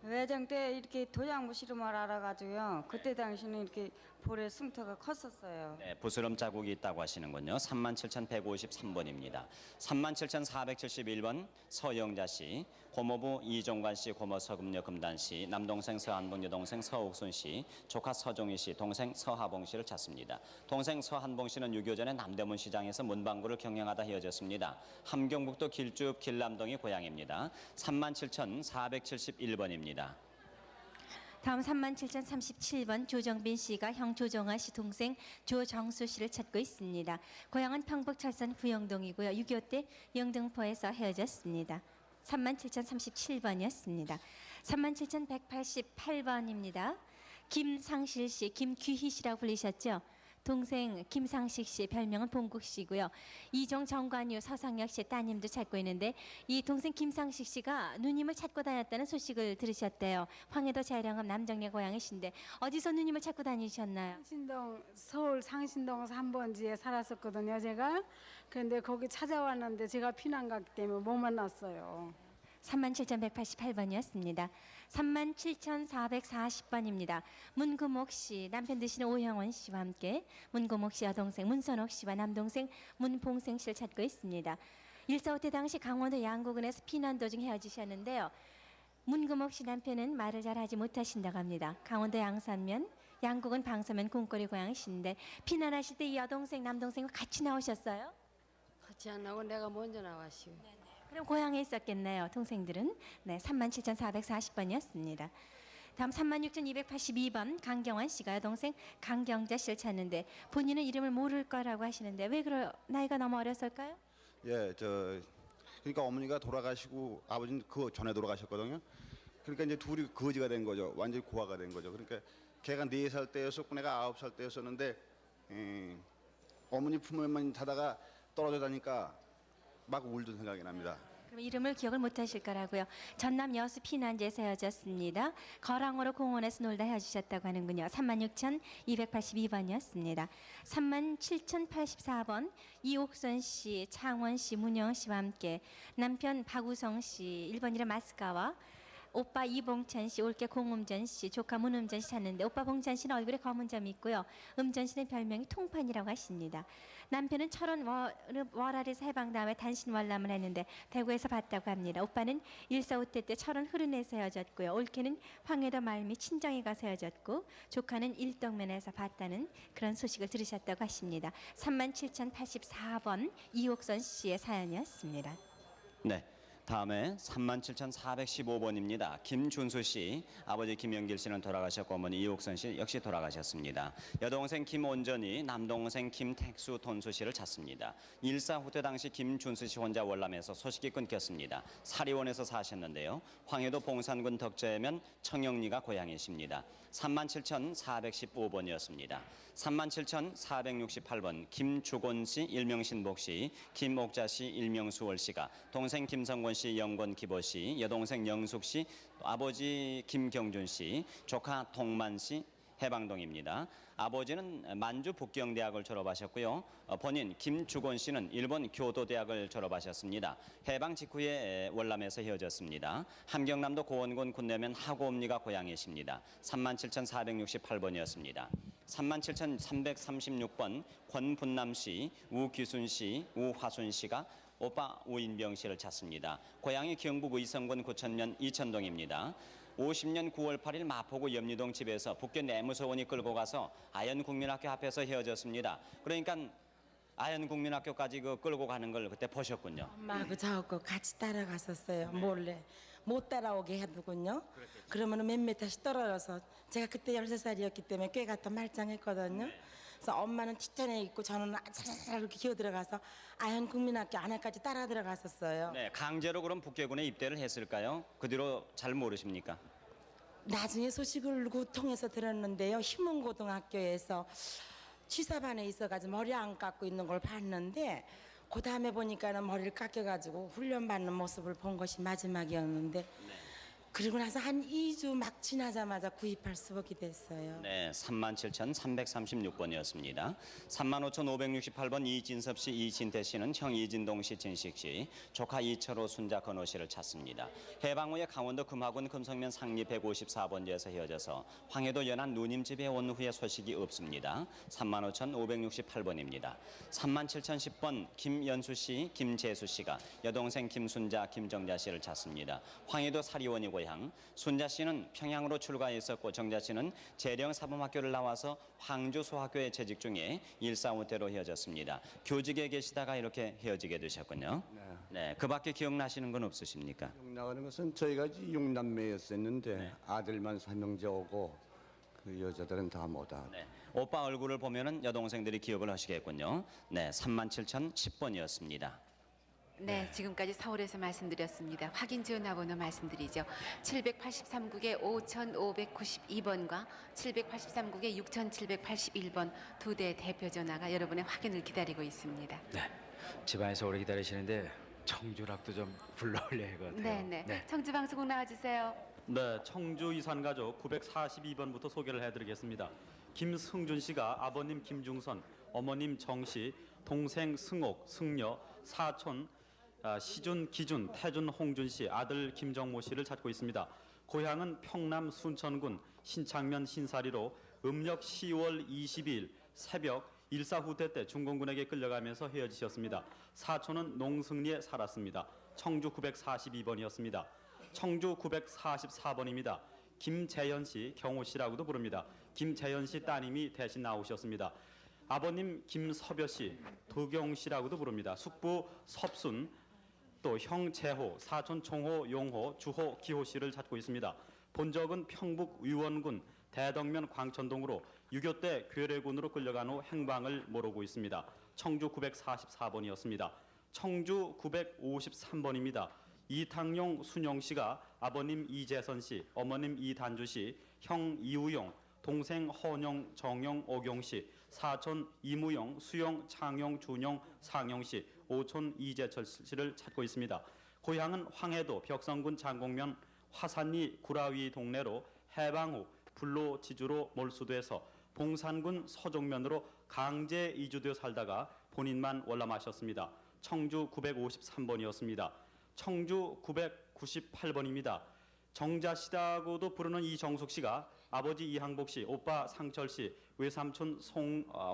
외정 때 이렇게 도장부 실험을 알아가지고요. 그때 당시는 이렇게 볼에 흉터가 컸었어요. 네, 부스럼 자국이 있다고 하시는군요. 37,153번입니다. 37,471번 서영자 씨, 고모부 이종관 씨, 고모 서금녀 금단 씨, 남동생 서한봉, 여동생 서옥순 씨, 조카 서종희 씨, 동생 서하봉 씨를 찾습니다. 동생 서한봉 씨는 6.25 전에 남대문 시장에서 문방구를 경영하다 헤어졌습니다. 함경북도 길쭉 길남동이 고향입니다. 37,471번입니다. 다음 37,037번 조정빈 씨가 형 조정아 씨 동생 조정수 씨를 찾고 있습니다. 고향은 평북 철산 구영동이고요. 6.25 때 영등포에서 헤어졌습니다. 37,037번이었습니다. 37,188번입니다. 김상실 씨, 김귀희 씨라고 불리셨죠? 동생 김상식 씨, 별명은 봉국 씨고요. 이종 정관유 서상혁 씨 따님도 찾고 있는데 이 동생 김상식 씨가 누님을 찾고 다녔다는 소식을 들으셨대요. 황해도 재령읍 남정리 고향이신데 어디서 누님을 찾고 다니셨나요? 서울 상신동 3번지에 살았었거든요, 제가. 그런데 거기 찾아왔는데 제가 피난 가기 때문에 못 만났어요. 37,188번이었습니다. 37,440번입니다. 문금옥 씨, 남편 되시는 오형원 씨와 함께 문금옥 씨 여동생 문선옥 씨와 남동생 문봉생 씨를 찾고 있습니다. 1.45 때 당시 강원도 양구군에서 피난 도중 헤어지셨는데요. 문금옥 씨 남편은 말을 잘 하지 못하신다고 합니다. 강원도 양산면, 양구군 방서면 궁궐이 고향이신데 피난하실 때 이 여동생, 남동생과 같이 나오셨어요? 같이 안 나오고 내가 먼저 나왔어요. 그럼 고향에 있었겠네요. 동생들은. 네, 37,440번이었습니다. 다음 36,282번 강경환 씨가 동생 강경자 씨를 찾는데 본인은 이름을 모를 거라고 하시는데 왜 나이가 너무 어렸을까요? 예, 그러니까 어머니가 돌아가시고 아버지는 그 전에 돌아가셨거든요. 그러니까 이제 둘이 거지가 된 거죠. 완전히 고아가 된 거죠. 그러니까 걔가 4살 때였었고 내가 9살 때였었는데 어머니 품에만 자다가 떨어져 다니까 막 울던 생각이 납니다. 그럼 이름을 기억을 못 하실 거라고요. 전남 여수 피난지에서 헤어졌습니다. 거랑으로 공원에서 놀다 헤어지셨다고 하는군요. 36,282번이었습니다. 37,084번 이옥선 씨, 창원 씨, 문영 씨와 함께 남편 박우성 씨, 일본 이름 마스카와 오빠 이봉찬 씨, 올케 공음전 씨, 조카 문음전 씨 찾는데 오빠 봉찬 씨는 얼굴에 검은 점이 있고요. 음전 씨는 별명이 통판이라고 하십니다. 남편은 철원 월알에서 해방 다음에 단신 월남을 했는데 대구에서 봤다고 합니다. 오빠는 1.45 때 철원 흐른에서 헤어졌고요. 올케는 황해도 말미 친정에 가서 헤어졌고 조카는 일동면에서 봤다는 그런 소식을 들으셨다고 하십니다. 37,084번 이옥선 씨의 사연이었습니다. 네. 다음에 37,415번입니다. 김준수 씨, 아버지 김영길 씨는 돌아가셨고 어머니 이옥선 씨 역시 돌아가셨습니다. 여동생 김온전이 남동생 김택수 돈수 씨를 찾습니다. 1.45 때 당시 김준수 씨 혼자 월남에서 소식이 끊겼습니다. 사리원에서 사셨는데요. 황해도 봉산군 덕저면 청영리가 고향이십니다. 37,415번이었습니다. 37,468번 김주곤 씨, 일명 신복 씨, 김옥자 씨, 일명 수월 씨가 동생 김성권 씨 씨, 영건 기보 씨, 여동생 영숙 씨, 또 아버지 김경준 씨, 조카 동만 씨, 해방동입니다. 아버지는 만주 북경대학을 졸업하셨고요. 본인 김주곤 씨는 일본 교도대학을 졸업하셨습니다. 해방 직후에 월남에서 헤어졌습니다. 함경남도 고원군 군내면 하고읍리가 고향이십니다. 37,468번이었습니다. 37,336번 권분남 씨, 우규순 씨, 우화순 씨가 오빠 우인병 씨를 찾습니다. 고향이 경북 의성군 구천면 이천동입니다. 50년 9월 8일 마포구 염리동 집에서 북교 내무서원이 끌고 가서 아연국민학교 앞에서 헤어졌습니다. 그러니까 아연국민학교까지 끌고 가는 걸 그때 보셨군요. 엄마하고 저하고 같이 따라갔었어요. 몰래 못 따라오게 해두군요. 그러면 몇 미터씩 떨어져서 제가 그때 13살이었기 때문에 꾀가 더 말짱했거든요. 그래서 엄마는 뒷전에 있고 저는 차라리 이렇게 기어 들어가서 아현국민학교 안에까지 따라 들어갔었어요. 네, 강제로 그럼 북계군에 입대를 했을까요? 그 뒤로 잘 모르십니까? 나중에 소식을 통해서 들었는데요. 희문고등학교에서 취사반에 있어가지고 머리 안 깎고 있는 걸 봤는데 그 다음에 보니까는 머리를 깎여가지고 훈련받는 모습을 본 것이 마지막이었는데 그리고 나서 한 2주 막 지나자마자 구입할 수밖에 됐어요. 네, 37,336번이었습니다. 35,568번 이진섭 씨, 이진태 씨는 형 이진동 씨, 진식 씨, 조카 이철호, 순자 건호 씨를 찾습니다. 해방 후에 강원도 금화군 금성면 상리 154번지에서 헤어져서 황해도 연안 누님 집에 온 후에 소식이 없습니다. 35,568번입니다. 37,010번 김연수 씨, 김재수 씨가 여동생 김순자, 김정자 씨를 찾습니다. 황해도 사리원이 고향, 순자 씨는 평양으로 출가했었고 정자 씨는 재령사범학교를 나와서 황주 소학교에 재직 중에 일사후퇴로 헤어졌습니다. 교직에 계시다가 이렇게 헤어지게 되셨군요. 네, 그 밖에 기억나시는 건 없으십니까? 기억나가는 것은 저희가 6남매였었는데 아들만 3형제 오고 그 여자들은 다 못 와. 네, 오빠 얼굴을 보면은 여동생들이 기억을 하시겠군요. 네, 37,010번이었습니다. 네, 지금까지 서울에서 말씀드렸습니다. 확인 전화번호 말씀드리죠. 783국에 5592번과 783국에 6781번 두 대 대표 전화가 여러분의 확인을 기다리고 있습니다. 네, 집안에서 오래 기다리시는데 청주락도 좀 불러올려야 할 것 같아요. 네. 청주방송국 나와주세요. 네, 청주 이산가족 942번부터 소개를 해드리겠습니다. 김승준 씨가 아버님 김중선, 어머님 정씨, 동생 승옥, 승려, 사촌 시준, 기준, 태준, 홍준 씨, 아들 김정모 씨를 찾고 있습니다. 고향은 평남 순천군 신창면 신사리로 음력 10월 22일 새벽 일사후퇴 때 중공군에게 끌려가면서 헤어지셨습니다. 사촌은 농승리에 살았습니다. 청주 942번이었습니다. 청주 944번입니다. 김재현 씨, 경호 씨라고도 부릅니다. 김재현 씨 따님이 대신 나오셨습니다. 아버님 김서벼 씨, 도경 씨라고도 부릅니다. 숙부 섭순, 또 형 재호, 사촌 총호, 용호, 주호, 기호 씨를 찾고 있습니다. 본적은 평북 의원군 대덕면 광천동으로 6.25 때 괴뢰군으로 끌려간 후 행방을 모르고 있습니다. 청주 944번이었습니다. 청주 953번입니다. 이탕용, 순영 씨가 아버님 이재선 씨, 어머님 이단주 씨, 형 이우용, 동생 허영, 정영, 오경 씨, 사촌 이무영, 수영, 창영, 준영, 상영 씨, 오촌 이재철 씨를 찾고 있습니다. 고향은 황해도 벽성군 장곡면 화산리 구라위 동네로 해방 후 불로 지주로 몰수돼서 봉산군 서종면으로 강제 이주되어 살다가 본인만 월남하셨습니다. 청주 953번이었습니다. 청주 998번입니다. 정자씨라고도 부르는 이정숙 씨가 아버지 이항복 씨, 오빠 상철 씨, 외삼촌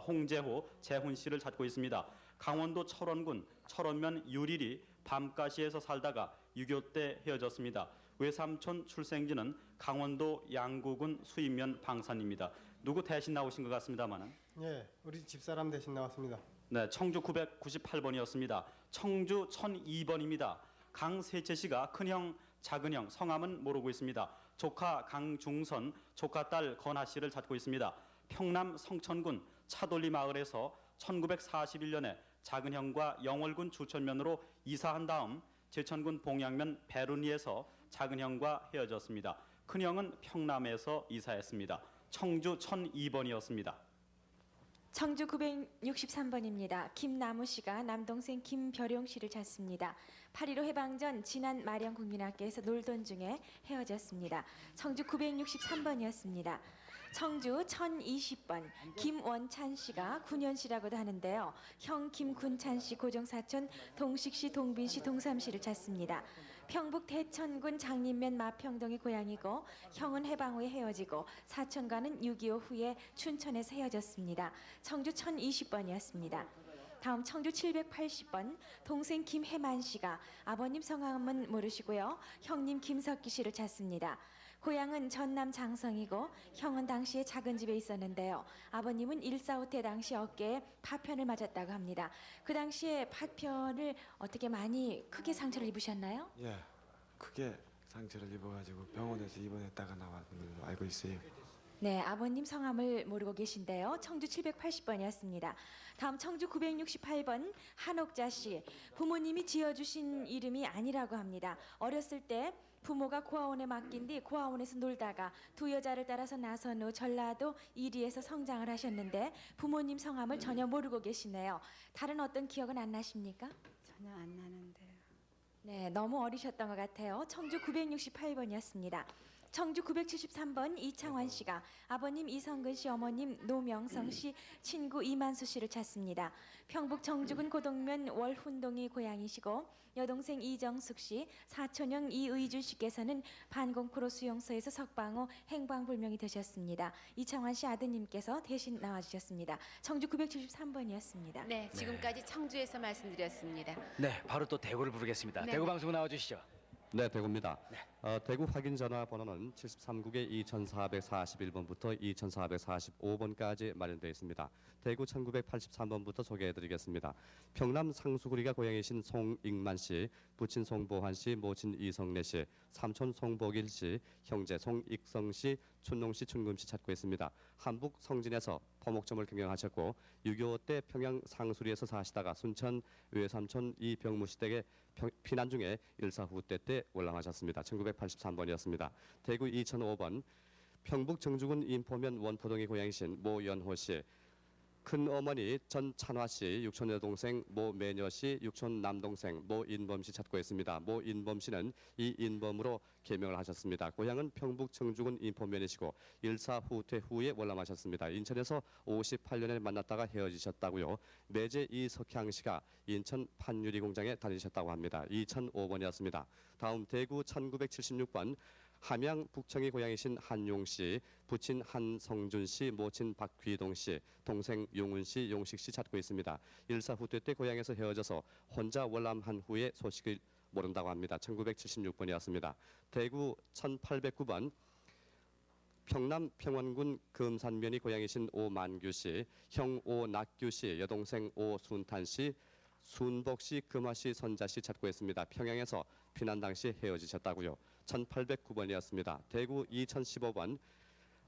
홍재호, 재훈 씨를 찾고 있습니다. 강원도 철원군 철원면 유리리 밤가시에서 살다가 6.25 때 헤어졌습니다. 외삼촌 출생지는 강원도 양구군 수입면 방산입니다. 누구 대신 나오신 것 같습니다만은. 예, 우리 집사람 대신 나왔습니다. 네, 청주 998번이었습니다. 청주 1002번입니다. 강세채 씨가 큰형, 작은형, 성함은 모르고 있습니다. 조카 강중선, 조카 딸 건하 씨를 찾고 있습니다. 평남 성천군 차돌리 마을에서 1941년에 작은형과 영월군 주천면으로 이사한 다음 제천군 봉양면 배룬리에서 작은형과 헤어졌습니다. 큰형은 평남에서 이사했습니다. 청주 1002번이었습니다. 청주 963번입니다. 김나무 씨가 남동생 김별용 씨를 찾습니다. 8.15 해방 전 진안 마령국민학교에서 놀던 중에 헤어졌습니다. 청주 963번이었습니다. 청주 1020번 김원찬 씨가 군현 씨라고도 하는데요. 형 김군찬 씨 고종사촌 동식 씨, 동빈 씨, 동삼 씨를 찾습니다. 평북 대천군 장림면 마평동이 고향이고 형은 해방 후에 헤어지고 사촌과는 6.25 후에 춘천에서 헤어졌습니다. 청주 1020번이었습니다. 다음 청주 780번 동생 김혜만 씨가 아버님 성함은 모르시고요. 형님 김석기 씨를 찾습니다. 고향은 전남 장성이고 형은 당시에 작은 집에 있었는데요. 아버님은 1.45 때 당시 어깨에 파편을 맞았다고 합니다. 그 당시에 파편을 어떻게 많이 크게 상처를 입으셨나요? 예, 크게 상처를 입어가지고 병원에서 입원했다가 나왔는 걸로 알고 있어요. 네, 아버님 성함을 모르고 계신데요. 청주 780번이었습니다. 다음 청주 968번 한옥자 씨. 부모님이 지어주신 이름이 아니라고 합니다. 어렸을 때 부모가 고아원에 맡긴 뒤 고아원에서 놀다가 두 여자를 따라서 나선 후 전라도 이리에서 성장을 하셨는데 부모님 성함을 전혀 모르고 계시네요. 다른 어떤 기억은 안 나십니까? 전혀 안 나는데요. 네, 너무 어리셨던 것 같아요. 청주 968번이었습니다. 청주 973번 이창환 씨가 아버님 이성근 씨, 어머님 노명성 씨, 친구 이만수 씨를 찾습니다. 평북 청주군 고동면 월훈동이 고향이시고 여동생 이정숙 씨, 사촌형 이의준 씨께서는 반공포로 수용소에서 석방 후 행방불명이 되셨습니다. 이창환 씨 아드님께서 대신 나와주셨습니다. 청주 973번이었습니다. 네, 지금까지 청주에서 말씀드렸습니다. 네, 바로 또 대구를 부르겠습니다. 네. 대구 방송 나와주시죠. 네, 대구입니다. 대구 확인 전화 번호는 73국에 2441번부터 2445번까지 마련되어 있습니다. 대구 1983번부터 소개해드리겠습니다. 평남 상수구리가 고향이신 송익만 씨, 부친 송보환 씨, 모친 이성래 씨, 삼촌 송복일 씨, 형제 송익성 씨, 춘농 씨, 춘금 씨 찾고 있습니다. 한북 성진에서 포목점을 경영하셨고 6.25 때 평양 상수리에서 사시다가 순천 외삼촌 이병무 씨 댁에 피난 중에 1.4 후퇴 때 월남하셨습니다. 1983번이었습니다. 대구 2005번 평북 정주군 인포면 원포동의 고향이신 모연호 씨, 큰어머니 전찬화 씨, 육촌 여동생 모매녀 씨, 육촌 남동생 모인범 씨 찾고 있습니다. 모인범 씨는 이인범으로 개명을 하셨습니다. 고향은 평북 청주군 인포면이시고 1.4 후퇴 후에 월남하셨습니다. 인천에서 58년에 만났다가 헤어지셨다고요. 매제 이석향 씨가 인천 판유리 공장에 다니셨다고 합니다. 2005번이었습니다. 다음 대구 1976번 함양 북청의 고향이신 한용 씨, 부친 한성준 씨, 모친 박귀동 씨, 동생 용훈 씨, 용식 씨 찾고 있습니다. 1.4 후퇴 때 고향에서 헤어져서 혼자 월남한 후에 소식을 모른다고 합니다. 1976번이었습니다. 대구 1809번 평남 평원군 금산면이 고향이신 오만규 씨, 형 오낙규 씨, 여동생 오순탄 씨, 순복 씨, 금화 씨, 선자 씨 찾고 있습니다. 평양에서 피난 당시 헤어지셨다고요. 1809번이었습니다. 대구 2015번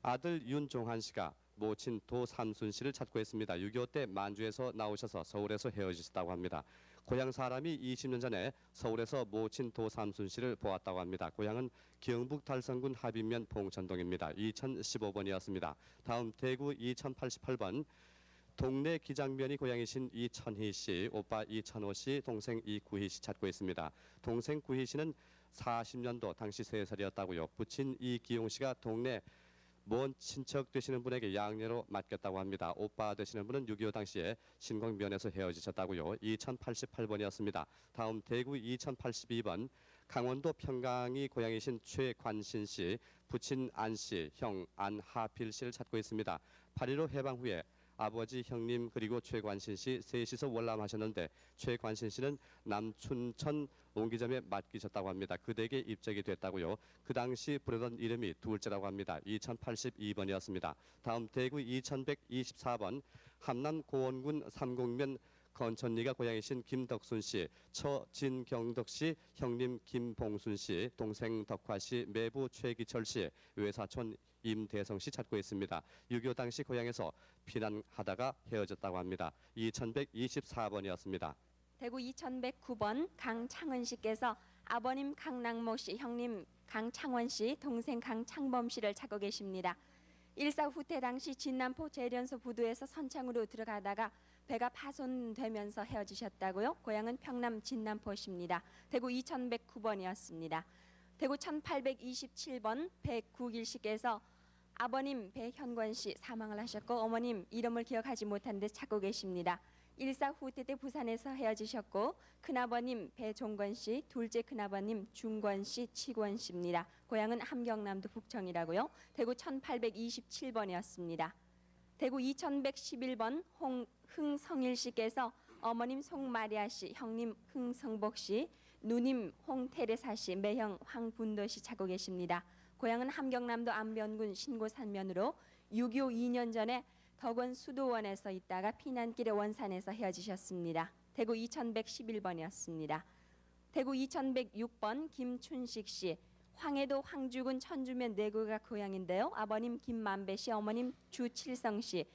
아들 윤종한 씨가 모친 도삼순 씨를 찾고 있습니다. 6.25 때 만주에서 나오셔서 서울에서 헤어지셨다고 합니다. 고향 사람이 20년 전에 서울에서 모친 도삼순 씨를 보았다고 합니다. 고향은 경북 달성군 하빈면 봉천동입니다. 2015번이었습니다. 다음 대구 2088번 동네 기장면이 고향이신 이천희 씨, 오빠 이천호 씨, 동생 이구희 씨 찾고 있습니다. 동생 구희 씨는 40년도 당시 3살이었다고요. 부친 이기용 씨가 동네 먼 친척 되시는 분에게 양녀로 맡겼다고 합니다. 오빠 되시는 분은 6.25 당시에 신공면에서 헤어지셨다고요. 2088번이었습니다. 다음 대구 2082번 강원도 평강이 고향이신 최관신 씨, 부친 안 씨, 형 안하필 씨를 찾고 있습니다. 8.15 해방 후에 아버지, 형님 그리고 최관신 씨 셋이서 월남하셨는데 최관신 씨는 남춘천 옹기점에 맡기셨다고 합니다. 그 댁에 입적이 됐다고요. 그 당시 부르던 이름이 둘째라고 합니다. 2082번이었습니다. 다음 대구 2124번 함남 고원군 삼곡면 건천리가 고향이신 김덕순 씨, 처진경덕 씨, 형님 김봉순 씨, 동생 덕화 씨, 매부 최기철 씨, 외사촌 임대성 씨 찾고 있습니다. 6.25 당시 고향에서 피난하다가 헤어졌다고 합니다. 2124번이었습니다. 대구 2109번 강창은 씨께서 아버님 강낙모 씨, 형님 강창원 씨, 동생 강창범 씨를 찾고 계십니다. 일사 후퇴 당시 진남포 재련소 부두에서 선창으로 들어가다가 배가 파손되면서 헤어지셨다고요? 고향은 평남 진남포시입니다. 대구 2109번이었습니다. 대구 1827번 백국일 씨께서 아버님 배현권 씨 사망을 하셨고 어머님 이름을 기억하지 못한 듯 찾고 계십니다. 일사 후퇴 때 부산에서 헤어지셨고 큰아버님 배종권 씨, 둘째 큰아버님 중권 씨, 치권 씨입니다. 고향은 함경남도 북청이라고요. 대구 1827번이었습니다. 대구 2111번 흥성일 씨께서 어머님 송마리아 씨, 형님 흥성복 씨, 누님 홍테레사 씨, 매형 황분도 씨 찾고 계십니다. 고향은 함경남도 안변군 신고산면으로 6.25 2년 전에 덕원 수도원에서 있다가 피난길에 원산에서 헤어지셨습니다. 대구 2111번이었습니다. 대구 2106번 김춘식 씨, 황해도 황주군 천주면 내구가 고향인데요. 아버님 김만배 씨, 어머님 주칠성 씨,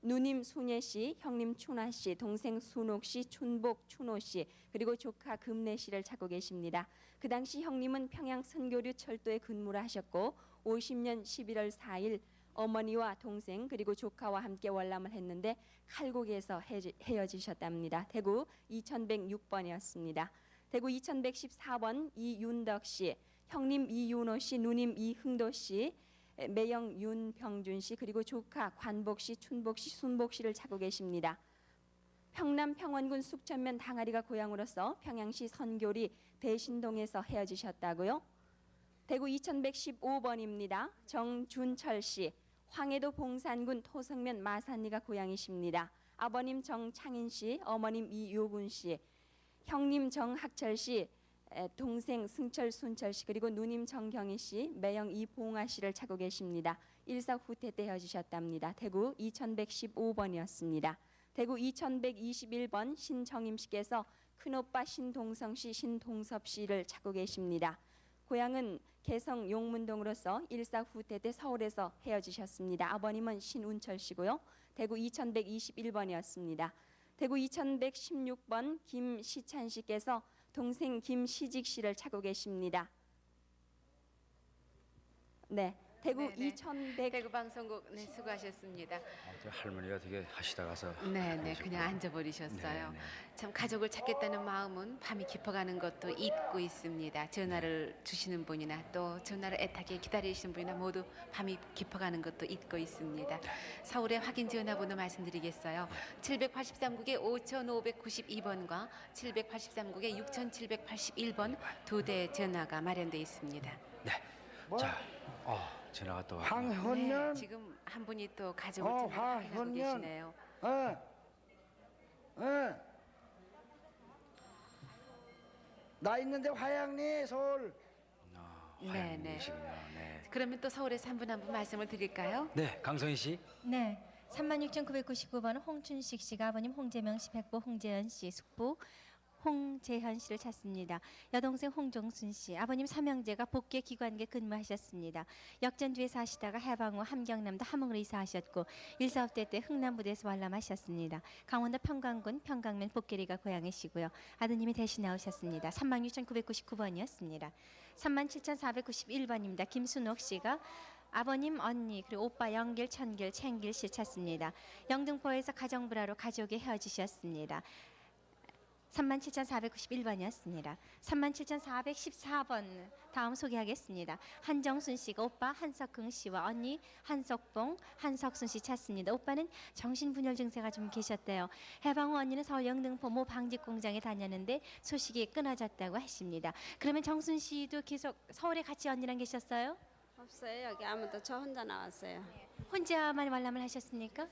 누님 순예 씨, 형님 춘하 씨, 동생 순옥 씨, 춘복 춘호 씨, 그리고 조카 금래 씨를 찾고 계십니다. 그 당시 형님은 평양 선교류 철도에 근무를 하셨고 50년 11월 4일 어머니와 동생 그리고 조카와 함께 월남을 했는데 칼국에서 헤어지셨답니다. 대구 2106번이었습니다. 대구 2114번 이윤덕 씨, 형님 이윤호 씨, 누님 이흥도 씨, 매형 윤병준 씨, 그리고 조카 관복 씨, 춘복 씨, 순복 씨를 찾고 계십니다. 평남 평원군 숙천면 당아리가 고향으로서 평양시 선교리 대신동에서 헤어지셨다고요? 대구 2115번입니다. 정준철 씨, 황해도 봉산군 토성면 마산리가 고향이십니다. 아버님 정창인 씨, 어머님 이요군 씨, 형님 정학철 씨, 동생 승철 순철 씨, 그리고 누님 정경희 씨, 매형 이봉아 씨를 찾고 계십니다. 일사 후퇴 때 헤어지셨답니다. 대구 2115번이었습니다. 대구 2121번 신정임 씨께서 큰오빠 신동성 씨, 신동섭 씨를 찾고 계십니다. 고향은 개성 용문동으로서 일사 후퇴 때 서울에서 헤어지셨습니다. 아버님은 신운철 씨고요. 대구 2121번이었습니다. 대구 2116번 김시찬 씨께서 동생 김시직 씨를 찾고 계십니다. 네, 대구 2100 대구 방송국 네 수고하셨습니다. 저 할머니가 되게 하시다 가서 네네 그냥 앉아버리셨어요. 네, 네. 참 가족을 찾겠다는 마음은 밤이 깊어가는 것도 잊고 있습니다. 전화를 주시는 분이나 또 전화를 애타게 기다리시는 분이나 모두 밤이 깊어가는 것도 잊고 있습니다. 서울의 확인 전화번호 말씀드리겠어요. 783국에 5592번과 783국에 6781번 두 대 전화가 마련돼 있습니다. 네. 자, 전화가 또 네, 지금 한 분이 또 가족을 찾고 계시네요. 나 있는데 화양리 서울. 네네. 네. 그러면 또 서울에서 한 분 한 분 말씀을 드릴까요? 네, 강성희 씨. 네. 36,999번 홍춘식 씨가 아버님 홍재명 씨, 백보 홍재현 씨, 숙부 홍재현 씨를 찾습니다. 여동생 홍종순 씨, 아버님 삼형제가 복계 기관계 근무하셨습니다. 역전주에 사시다가 해방 후 함경남도 함흥으로 이사하셨고 일사업대 때 흥남부대에서 월남하셨습니다. 강원도 평강군 평강면 복계리가 고향이시고요. 아드님이 대신 나오셨습니다. 36,999번이었습니다. 37,491번입니다. 김순옥 씨가 아버님, 언니, 그리고 오빠 영길, 천길, 챙길 씨 찾습니다. 영등포에서 가정불화로 가족이 헤어지셨습니다. 37,491번이었습니다. 37,414번 다음 소개하겠습니다. 한정순 씨가 오빠 한석흥 씨와 언니 한석봉, 한석순 씨 찾습니다. 오빠는 정신분열 증세가 좀 계셨대요. 해방 후 언니는 서울 영등포 모 방직 공장에 다녔는데 소식이 끊어졌다고 하십니다. 그러면 정순 씨도 계속 서울에 같이 언니랑 계셨어요? 없어요. 여기 아무도 저 혼자 나왔어요. 혼자만 월남을 하셨습니까?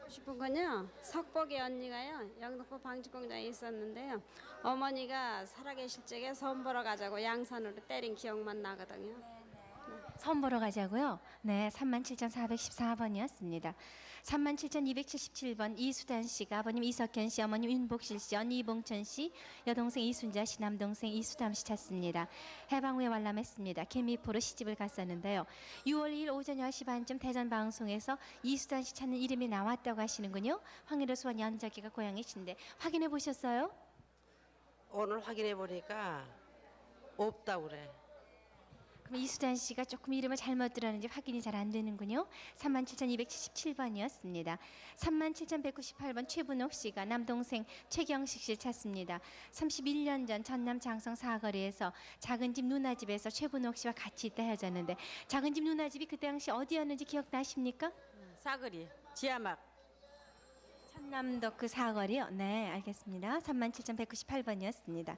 싶은 건요. 석복의 언니가요. 영등포 방직공장에 있었는데요. 어머니가 살아계실 적에 선 보러 가자고 양산으로 때린 기억만 나거든요. 선 보러 가자고요. 네, 37,414번이었습니다. 37,277번 이수단 씨가 아버님 이석현 씨, 어머님 윤복실 씨, 언니 이봉천 씨, 여동생 이순자 씨, 남동생 이수담 씨 찾습니다. 해방 후에 월남했습니다. 개미포로 시집을 갔었는데요. 6월 2일 오전 10시 반쯤 대전 방송에서 이수단 씨 찾는 이름이 나왔다고 하시는군요. 황해도 수원 연저기가 고향이신데 확인해 보셨어요? 오늘 확인해 보니까 없다고 그래. 그럼 이수잔 씨가 조금 이름을 잘못 들었는지 확인이 잘 안 되는군요. 37,277번이었습니다. 37,198번 최분옥 씨가 남동생 최경식 씨를 찾습니다. 31년 전 전남 장성 사거리에서 작은 집 누나집에서 최분옥 씨와 같이 있다 헤어졌는데 작은 집 누나집이 그때 당시 어디였는지 기억나십니까? 사거리 지하막. 천남도 그 사거리요? 네, 알겠습니다. 37,198번이었습니다.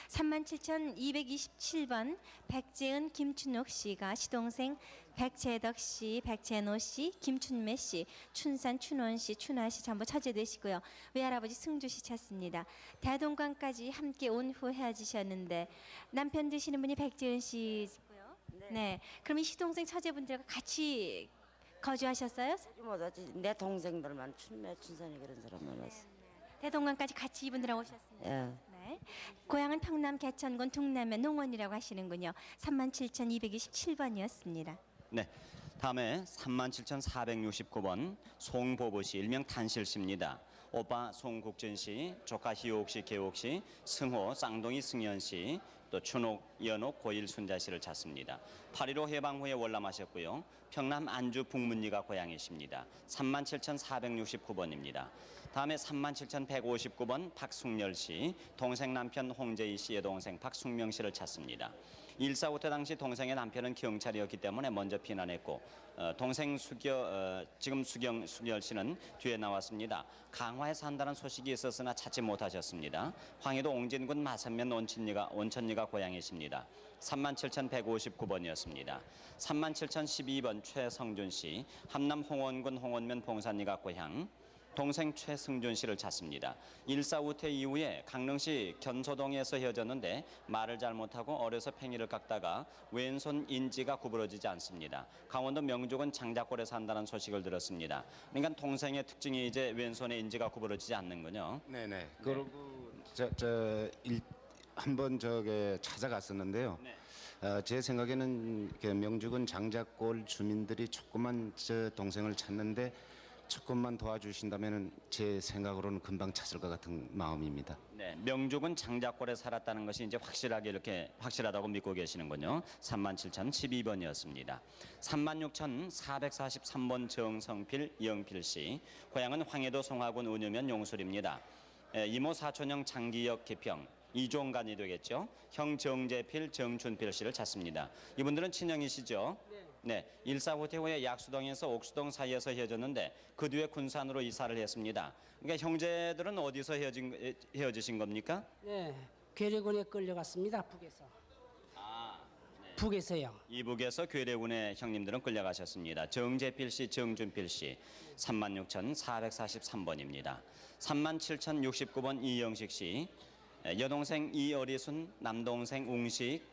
37,227번 백재은 김춘옥 씨가 시동생 백재덕 씨, 백재노 씨, 김춘매 씨, 춘산 춘원 씨, 춘하 씨 전부 처제되시고요. 외할아버지 승주 씨 찾습니다. 대동강까지 함께 온 후 헤어지셨는데 남편 되시는 분이 백재은 씨고요. 네. 그럼 이 시동생 처제분들과 같이 거주하셨어요? 못하지. 내 동생들만 춘매 춘산이 그런 사람만 왔어. 대동강까지 같이 이분들하고 오셨습니다. 예. 네. 고향은 평남 개천군 둥남면 농원이라고 하시는군요. 37,227번이었습니다. 네. 다음에 37,469번 송보부 씨 일명 탄실 씨입니다. 오빠 송국준 씨, 조카 희옥 씨, 계옥 씨, 승호, 쌍둥이 승현 씨, 또 춘옥, 연옥, 고일 순자 씨를 찾습니다. 8.15 해방 후에 월남하셨고요. 평남 안주 북문리가 고향이십니다. 37,469번입니다. 다음에 37,159번 박숙렬 씨, 동생 남편 홍재희 씨의 동생 박숙명 씨를 찾습니다. 1.4 후퇴 당시 동생의 남편은 경찰이었기 때문에 먼저 피난했고 동생 지금 수결 씨는 뒤에 나왔습니다. 강화에 산다는 소식이 있었으나 찾지 못하셨습니다. 황해도 옹진군 마산면 온천리가 고향이십니다. 37,159번이었습니다. 37,012번 최성준 씨, 함남 홍원군 홍원면 봉산리가 고향. 동생 최승준 씨를 찾습니다. 1.4 후퇴 이후에 강릉시 견소동에서 헤어졌는데 말을 잘못하고 어려서 팽이를 깎다가 왼손 인지가 구부러지지 않습니다. 강원도 명주군 장작골에 산다는 소식을 들었습니다. 그러니까 동생의 특징이 이제 왼손의 인지가 구부러지지 않는군요. 네네. 그리고 한번 저게 찾아갔었는데요. 제 생각에는 명주군 장작골 주민들이 조금만 저 동생을 찾는데 조금만 도와주신다면 제 생각으로는 금방 찾을 것 같은 마음입니다. 네, 명주군 장작골에 살았다는 것이 이제 확실하다고 믿고 계시는군요. 37,012번이었습니다. 36,443번 정성필 영필 씨, 고향은 황해도 송화군 운유면 용술입니다. 이모 사촌형 장기혁 기평. 이종간이 되겠죠. 형 정재필, 정춘필 씨를 찾습니다. 이분들은 친형이시죠? 네. 1.4 후퇴 후에 약수동에서 옥수동 사이에서 헤어졌는데 그 뒤에 군산으로 이사를 했습니다. 그러니까 형제들은 어디서 헤어지신 겁니까? 네. 괴뢰군에 끌려갔습니다. 북에서. 네. 북에서요. 이북에서 괴뢰군에 형님들은 끌려가셨습니다. 정재필 씨, 정준필 씨. 36,443번입니다. 37,069번 이영식 씨. 여동생 이어리순, 남동생 웅식,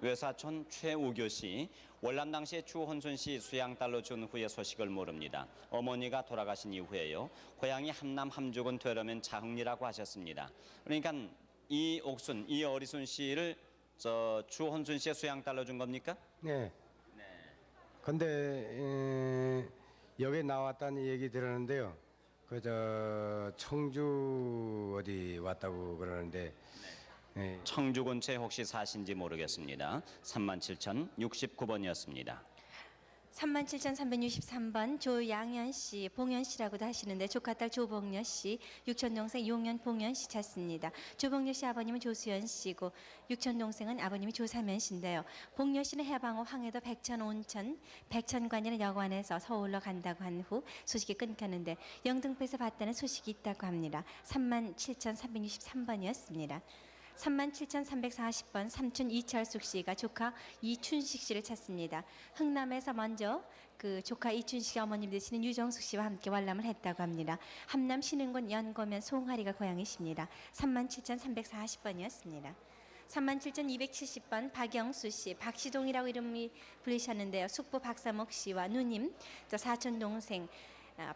외사촌 최우교 씨, 월남 당시에 주혼순 씨 수양딸로 준 후에 소식을 모릅니다. 어머니가 돌아가신 이후에요. 고향이 함남 함주군 되려면 자흥리라고 하셨습니다. 그러니까 이어리순 씨를 주혼순 씨의 수양딸로 준 겁니까? 네. 근데 여기 나왔다는 얘기 들었는데요. 청주 어디 왔다고 그러는데 네. 청주 근처에 혹시 사신지 모르겠습니다. 37,069번이었습니다. 37,363번 조양현 씨, 봉현 씨라고도 하시는데 조카딸 조봉녀 씨, 육촌동생 용현 봉현 씨 찾습니다. 조봉녀 씨 아버님은 조수연 씨고 육촌동생은 아버님이 조사면 씨인데요. 봉녀 씨는 해방 후 황해도 백천 온천 백천관이라는 여관에서 서울로 간다고 한 후 소식이 끊겼는데 영등포에서 봤다는 소식이 있다고 합니다. 37,363번이었습니다. 37,340번 삼촌 이철숙 씨가 조카 이춘식 씨를 찾습니다. 흥남에서 먼저 그 조카 이춘식 어머님 되시는 유정숙 씨와 함께 월남을 했다고 합니다. 함남 신흥군 연고면 송하리가 고향이십니다. 37,340번이었습니다. 37,270번 박영수 씨, 박시동이라고 이름이 불리셨는데요. 숙부 박사목 씨와 누님, 또 사촌 동생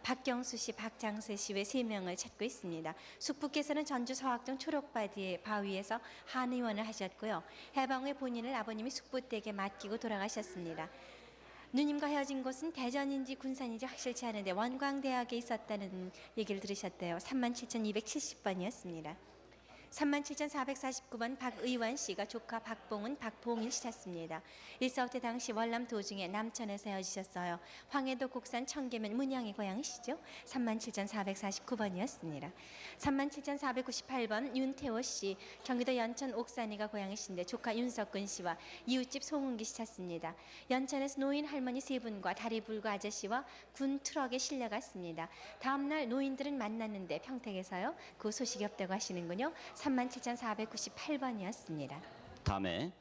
박경수 씨, 박장세 씨 외 3명을 찾고 있습니다. 숙부께서는 전주 서학동 초록바위의 바위에서 한의원을 하셨고요. 해방 후에 본인을 아버님이 숙부댁에 맡기고 돌아가셨습니다. 누님과 헤어진 곳은 대전인지 군산인지 확실치 않은데 원광대학에 있었다는 얘기를 들으셨대요. 37,270번이었습니다. 37,449번 박의원 씨가 조카 박봉은, 박봉일 씨 찾습니다. 145때 당시 월남 도중에 남천에서 헤어지셨어요. 황해도 곡산 청계면 문양이 고향이시죠. 37,449번이었습니다. 37,498번 윤태호 씨, 경기도 연천 옥산이가 고향이신데 조카 윤석근 씨와 이웃집 송은기 씨 찾습니다. 연천에서 노인 할머니 세 분과 다리 불구 아저씨와 군 트럭에 실려갔습니다. 다음날 노인들은 만났는데 평택에서요. 그 소식이 없다고 하시는군요. 37,498번이었습니다. 다음에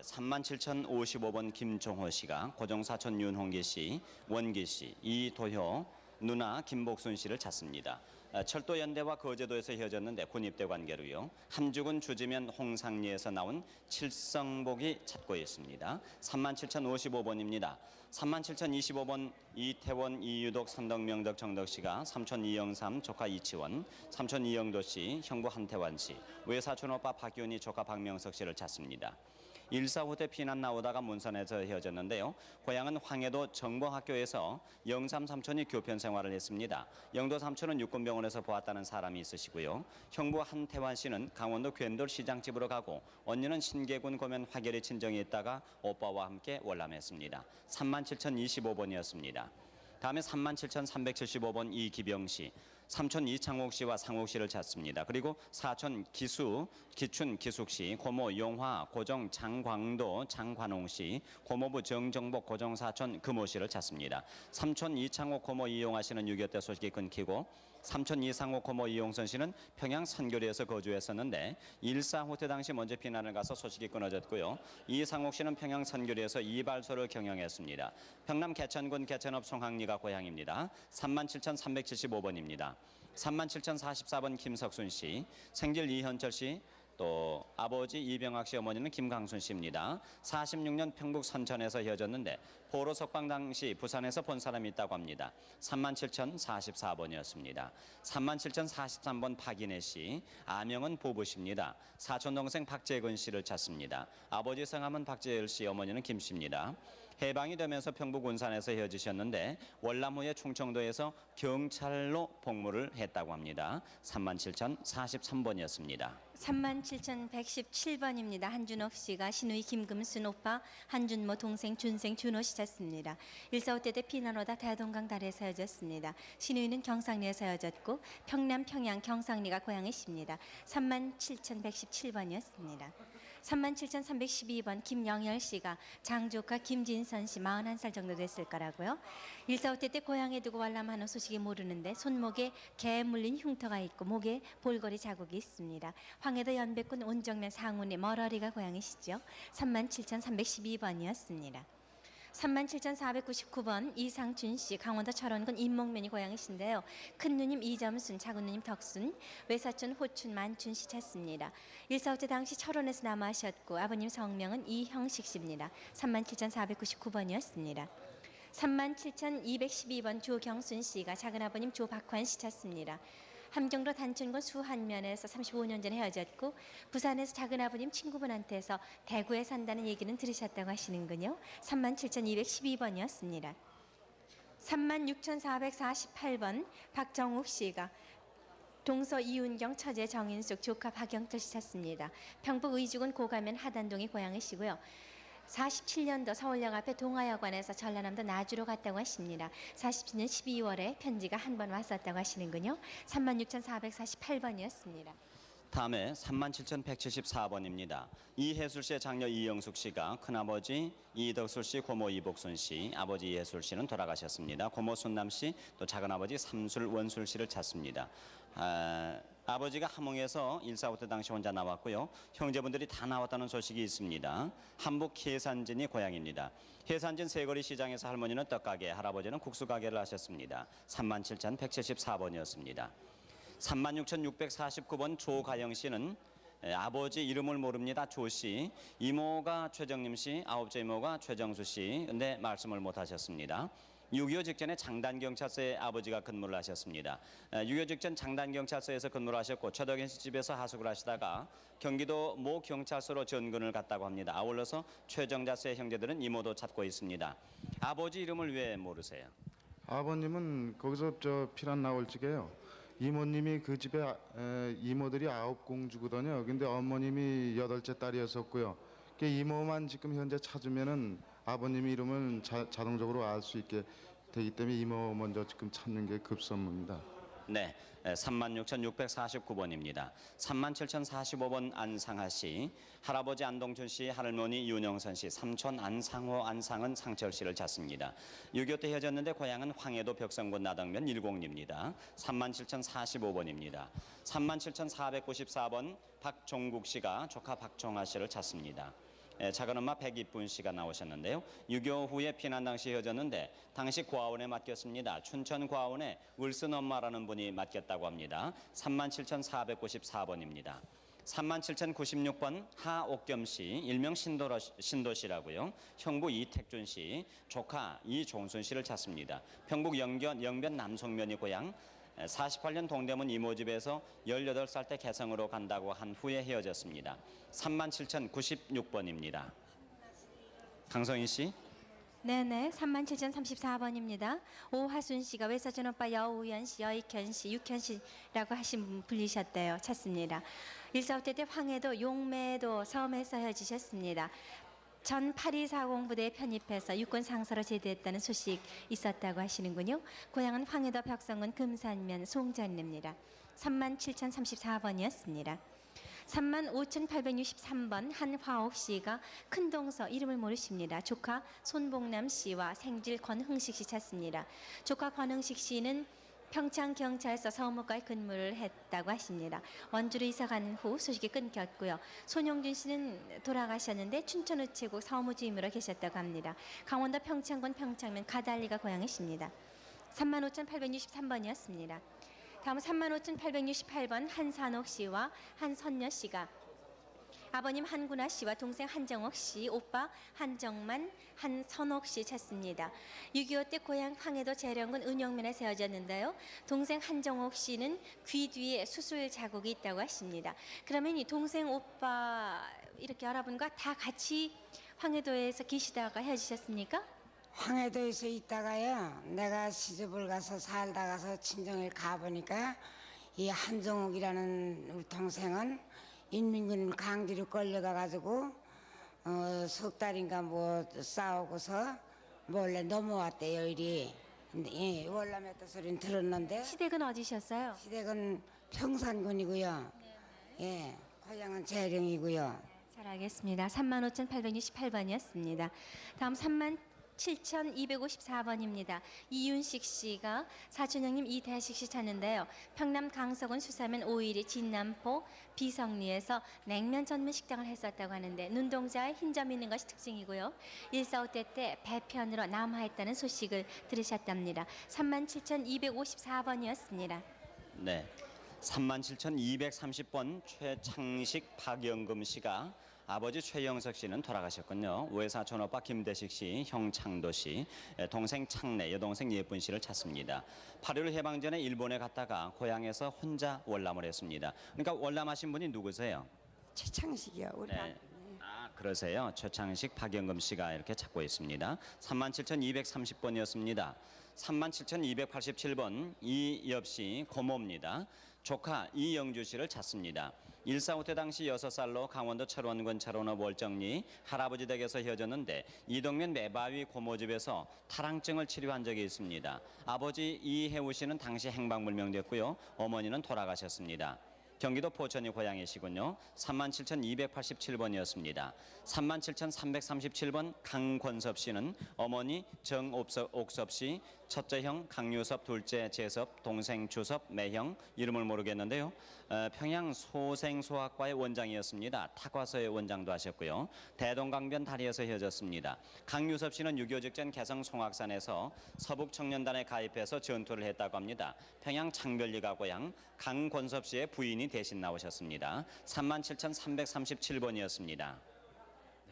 37,055번 김종호 씨가 고종사촌 윤홍기 씨, 원기 씨, 이도효, 누나 김복순 씨를 찾습니다. 철도 연대와 거제도에서 헤어졌는데 군입대 관계로요. 함주군 주지면 홍상리에서 나온 칠성복이 찾고 있습니다. 37,055번입니다. 37,025번 이태원, 이유독, 선덕명덕, 정덕 씨가 삼촌 이영삼, 조카 이치원, 삼촌 이영도 씨, 형부 한태환 씨, 외사촌 오빠 박윤희, 조카 박명석 씨를 찾습니다. 145 때 피난 나오다가 문선에서 헤어졌는데요. 고향은 황해도 정봉학교에서 영삼 삼촌이 교편 생활을 했습니다. 영도 삼촌은 육군병원에서 보았다는 사람이 있으시고요. 형부 한태환 씨는 강원도 괜돌 시장집으로 가고 언니는 신계군 고면 화결에 친정에 있다가 오빠와 함께 월남했습니다. 37,025번이었습니다. 다음에 37,375번 이기병 씨, 삼촌 이창옥 씨와 상옥 씨를 찾습니다. 그리고 사촌 기춘 기숙 씨, 고모 용화, 고정 장광도, 장관홍 씨, 고모부 정정복, 고정 사촌 금호 씨를 찾습니다. 삼촌 이창옥, 고모 이용화 씨는 6.25 때 소식이 끊기고 삼촌 이상옥, 고모 이용선 씨는 평양 선교리에서 거주했었는데 1.45 때 당시 먼저 피난을 가서 소식이 끊어졌고요. 이상옥 씨는 평양 선교리에서 이발소를 경영했습니다. 평남 개천군 개천읍 송항리가 고향입니다. 37,375번입니다. 37,044번 김석순 씨, 생질 이현철 씨, 또 아버지 이병학 씨, 어머니는 김강순 씨입니다. 46년 평북 선천에서 헤어졌는데 포로 석방 당시 부산에서 본 사람이 있다고 합니다. 37,044번이었습니다. 37,043번 박인혜 씨, 아명은 보부씨입니다. 사촌 동생 박재근 씨를 찾습니다. 아버지 성함은 박재열 씨, 어머니는 김 씨입니다. 해방이 되면서 평북 운산에서 헤어지셨는데 월남 후에 충청도에서 경찰로 복무를 했다고 합니다. 37,043번이었습니다. 37,117번입니다. 한준옥 씨가 신우이 김금순 오빠, 한준모 동생 준생 준호 씨 찾습니다. 145 때 피난 오다 대동강 다리에서 헤어졌습니다. 신우이는 경상리에서 헤어졌고 평남 평양 경상리가 고향이십니다. 37,117번이었습니다. 37,312번 김영열 씨가 장조카 김진선 씨 41살 정도 됐을 거라고요. 145 때 고향에 두고 월남하는 소식이 모르는데 손목에 개 물린 흉터가 있고 목에 볼거리 자국이 있습니다. 황해도 연백군 온정면 상운의 머러리가 고향이시죠. 37,312번이었습니다. 37,499번 이상춘 씨, 강원도 철원군 인목면이 고향이신데요. 큰 누님 이점순, 작은 누님 덕순, 외사촌 호춘, 만춘 씨 찾습니다. 145 때 당시 철원에서 남아하셨고 아버님 성명은 이형식 씨입니다. 37,499번이었습니다. 37,212번 조경순 씨가 작은 아버님 조박환 씨 찾습니다. 함경도 단천군 수한면에서 35년 전에 헤어졌고 부산에서 작은 아버님 친구분한테서 대구에 산다는 얘기는 들으셨다고 하시는군요. 37,212번이었습니다. 36,448번 박정욱 씨가 동서 이윤경 처제 정인숙 조카 박영철 씨 찾습니다. 평북 의주군 고가면 하단동이 고향이시고요. 47년도 서울역 앞에 동아여관에서 전라남도 나주로 갔다고 하십니다. 47년 12월에 편지가 한 번 왔었다고 하시는군요. 36,448번이었습니다. 다음에 37,174번입니다. 이혜술 씨의 장녀 이영숙 씨가 큰아버지 이덕술 씨, 고모 이복순 씨, 아버지 이혜술 씨는 돌아가셨습니다. 고모 순남 씨, 또 작은아버지 삼술 원술 씨를 찾습니다. 아버지가 함흥에서 1.45 때 당시 혼자 나왔고요. 형제분들이 다 나왔다는 소식이 있습니다. 한북 해산진이 고향입니다. 해산진 세거리 시장에서 할머니는 떡가게, 할아버지는 국수가게를 하셨습니다. 37,174번이었습니다. 36,649번 조가영 씨는 아버지 이름을 모릅니다. 조 씨, 이모가 최정림 씨, 아홉째 이모가 최정수 씨, 근데 말씀을 못 하셨습니다. 6.25 직전에 장단경찰서에 아버지가 근무를 하셨습니다. 6.25 직전 장단경찰서에서 근무를 하셨고 최덕현 씨 집에서 하숙을 하시다가 경기도 모 경찰서로 전근을 갔다고 합니다. 아울러서 최정자 씨의 형제들은 이모도 찾고 있습니다. 아버지 이름을 왜 모르세요? 아버님은 거기서 피난 나올 적에요. 이모님이 그 집에 이모들이 9공주거든요. 근데 어머님이 8째 딸이었었고요. 그 이모만 지금 현재 찾으면은 아버님 이름을 자동적으로 알 수 있게 되기 때문에 이모 먼저 지금 찾는 게 급선무입니다. 네, 36,649번입니다. 37,045번 안상하 씨, 할아버지 안동준 씨, 할머니 윤영선 씨, 삼촌 안상호, 안상은 상철 씨를 찾습니다. 6.25 때 헤어졌는데 고향은 황해도 벽성군 나덕면 일곡리입니다. 37,045번입니다. 37,494번 박종국 씨가 조카 박종하 씨를 찾습니다. 작은 엄마 백이쁜 씨가 나오셨는데요. 6.25 후에 피난 당시 헤어졌는데 당시 고아원에 맡겼습니다. 춘천 고아원에 울슨 엄마라는 분이 맡겼다고 합니다. 37,494번입니다. 37,096번 하옥겸 씨, 일명 신도 씨라고요. 형부 이택준 씨, 조카 이종순 씨를 찾습니다. 평북 영변 남송면이 고향. 48년 동대문 이모집에서 18살 때 개성으로 간다고 한 후에 헤어졌습니다. 37,096번입니다. 강성희 씨. 네네, 37,034번입니다. 오화순 씨가 외사준 오빠 여우연 씨, 여익현 씨, 육현 씨라고 하신 분 불리셨대요. 찾습니다. 1.45 때 황해도 용매도 섬에서 헤어지셨습니다. 전 8240 부대에 편입해서 육군 상사로 제대했다는 소식 있었다고 하시는군요. 고향은 황해도 벽성군 금산면 송전입니다. 37,034번이었습니다. 35,863번 한화옥 씨가 큰동서 이름을 모르십니다. 조카 손봉남 씨와 생질 권흥식 씨 찾습니다. 조카 권흥식 씨는 평창경찰서 서무과에 근무를 했다고 하십니다. 원주로 이사간 후 소식이 끊겼고요. 손용준 씨는 돌아가셨는데 춘천우체국 서무주임으로 계셨다고 합니다. 강원도 평창군 평창면 가달리가 고향이십니다. 35,863번이었습니다. 다음 35,868번 한산옥 씨와 한선녀 씨가 아버님 한구나 씨와 동생 한정옥 씨, 오빠 한정만, 한선옥 씨 찾습니다. 6.25 때 고향 황해도 재령군 은영면에 세워졌는데요. 동생 한정옥 씨는 귀 뒤에 수술 자국이 있다고 하십니다. 그러면 이 동생, 오빠 이렇게 여러분과 다 같이 황해도에서 계시다가 헤어지셨습니까? 황해도에서 있다가요. 내가 시집을 가서 살다 가서 친정을 가보니까 이 한정욱이라는 우리 동생은 인민군 강제로 끌려가가지고 석 달인가 뭐 싸우고서 몰래 넘어왔대요 이리. 근데 예, 월남했다 소리는 들었는데. 시댁은 어디셨어요? 시댁은 평산군이고요. 예, 고향은 재령이고요. 잘 알겠습니다. 35,868번이었습니다. 다음 37,254번입니다. 이윤식 씨가 사촌형님 이대식 씨 찾는데요. 평남 강서군 수사면 5일이 진남포 비성리에서 냉면 전문 식당을 했었다고 하는데 눈동자에 흰 점이 있는 것이 특징이고요. 1.45 때 배편으로 남하했다는 소식을 들으셨답니다. 37,254번이었습니다. 네, 37,230번 최창식 박영금 씨가 아버지 최영석 씨는 돌아가셨군요. 외사촌 오빠 김대식 씨, 형 창도 씨, 동생 창래, 여동생 예쁜 씨를 찾습니다. 8.15 해방 전에 일본에 갔다가 고향에서 혼자 월남을 했습니다. 그러니까 월남하신 분이 누구세요? 최창식이요. 우리 네. 아, 그러세요. 최창식, 박영금 씨가 이렇게 찾고 있습니다. 37,230번이었습니다. 37,287번 이엽 씨 고모입니다. 조카 이영주 씨를 찾습니다. 1.45 때 당시 6살로 강원도 철원군 철원읍 월정리 할아버지 댁에서 헤어졌는데 이동면 매바위 고모집에서 탈항증을 치료한 적이 있습니다. 아버지 이혜우 씨는 당시 행방불명됐고요. 어머니는 돌아가셨습니다. 경기도 포천이 고향이시군요. 37,287번이었습니다. 37,337번 강권섭 씨는 어머니 정옥섭 씨, 첫째 형 강유섭, 둘째 재섭, 동생 주섭, 매형 이름을 모르겠는데요. 평양 소생소학과의 원장이었습니다. 타과서의 원장도 하셨고요. 대동강변 다리에서 헤어졌습니다. 강유섭 씨는 6.25 직전 개성 송악산에서 서북청년단에 가입해서 전투를 했다고 합니다. 평양 창별리가 고향, 강권섭 씨의 부인이 대신 나오셨습니다. 37,337번이었습니다.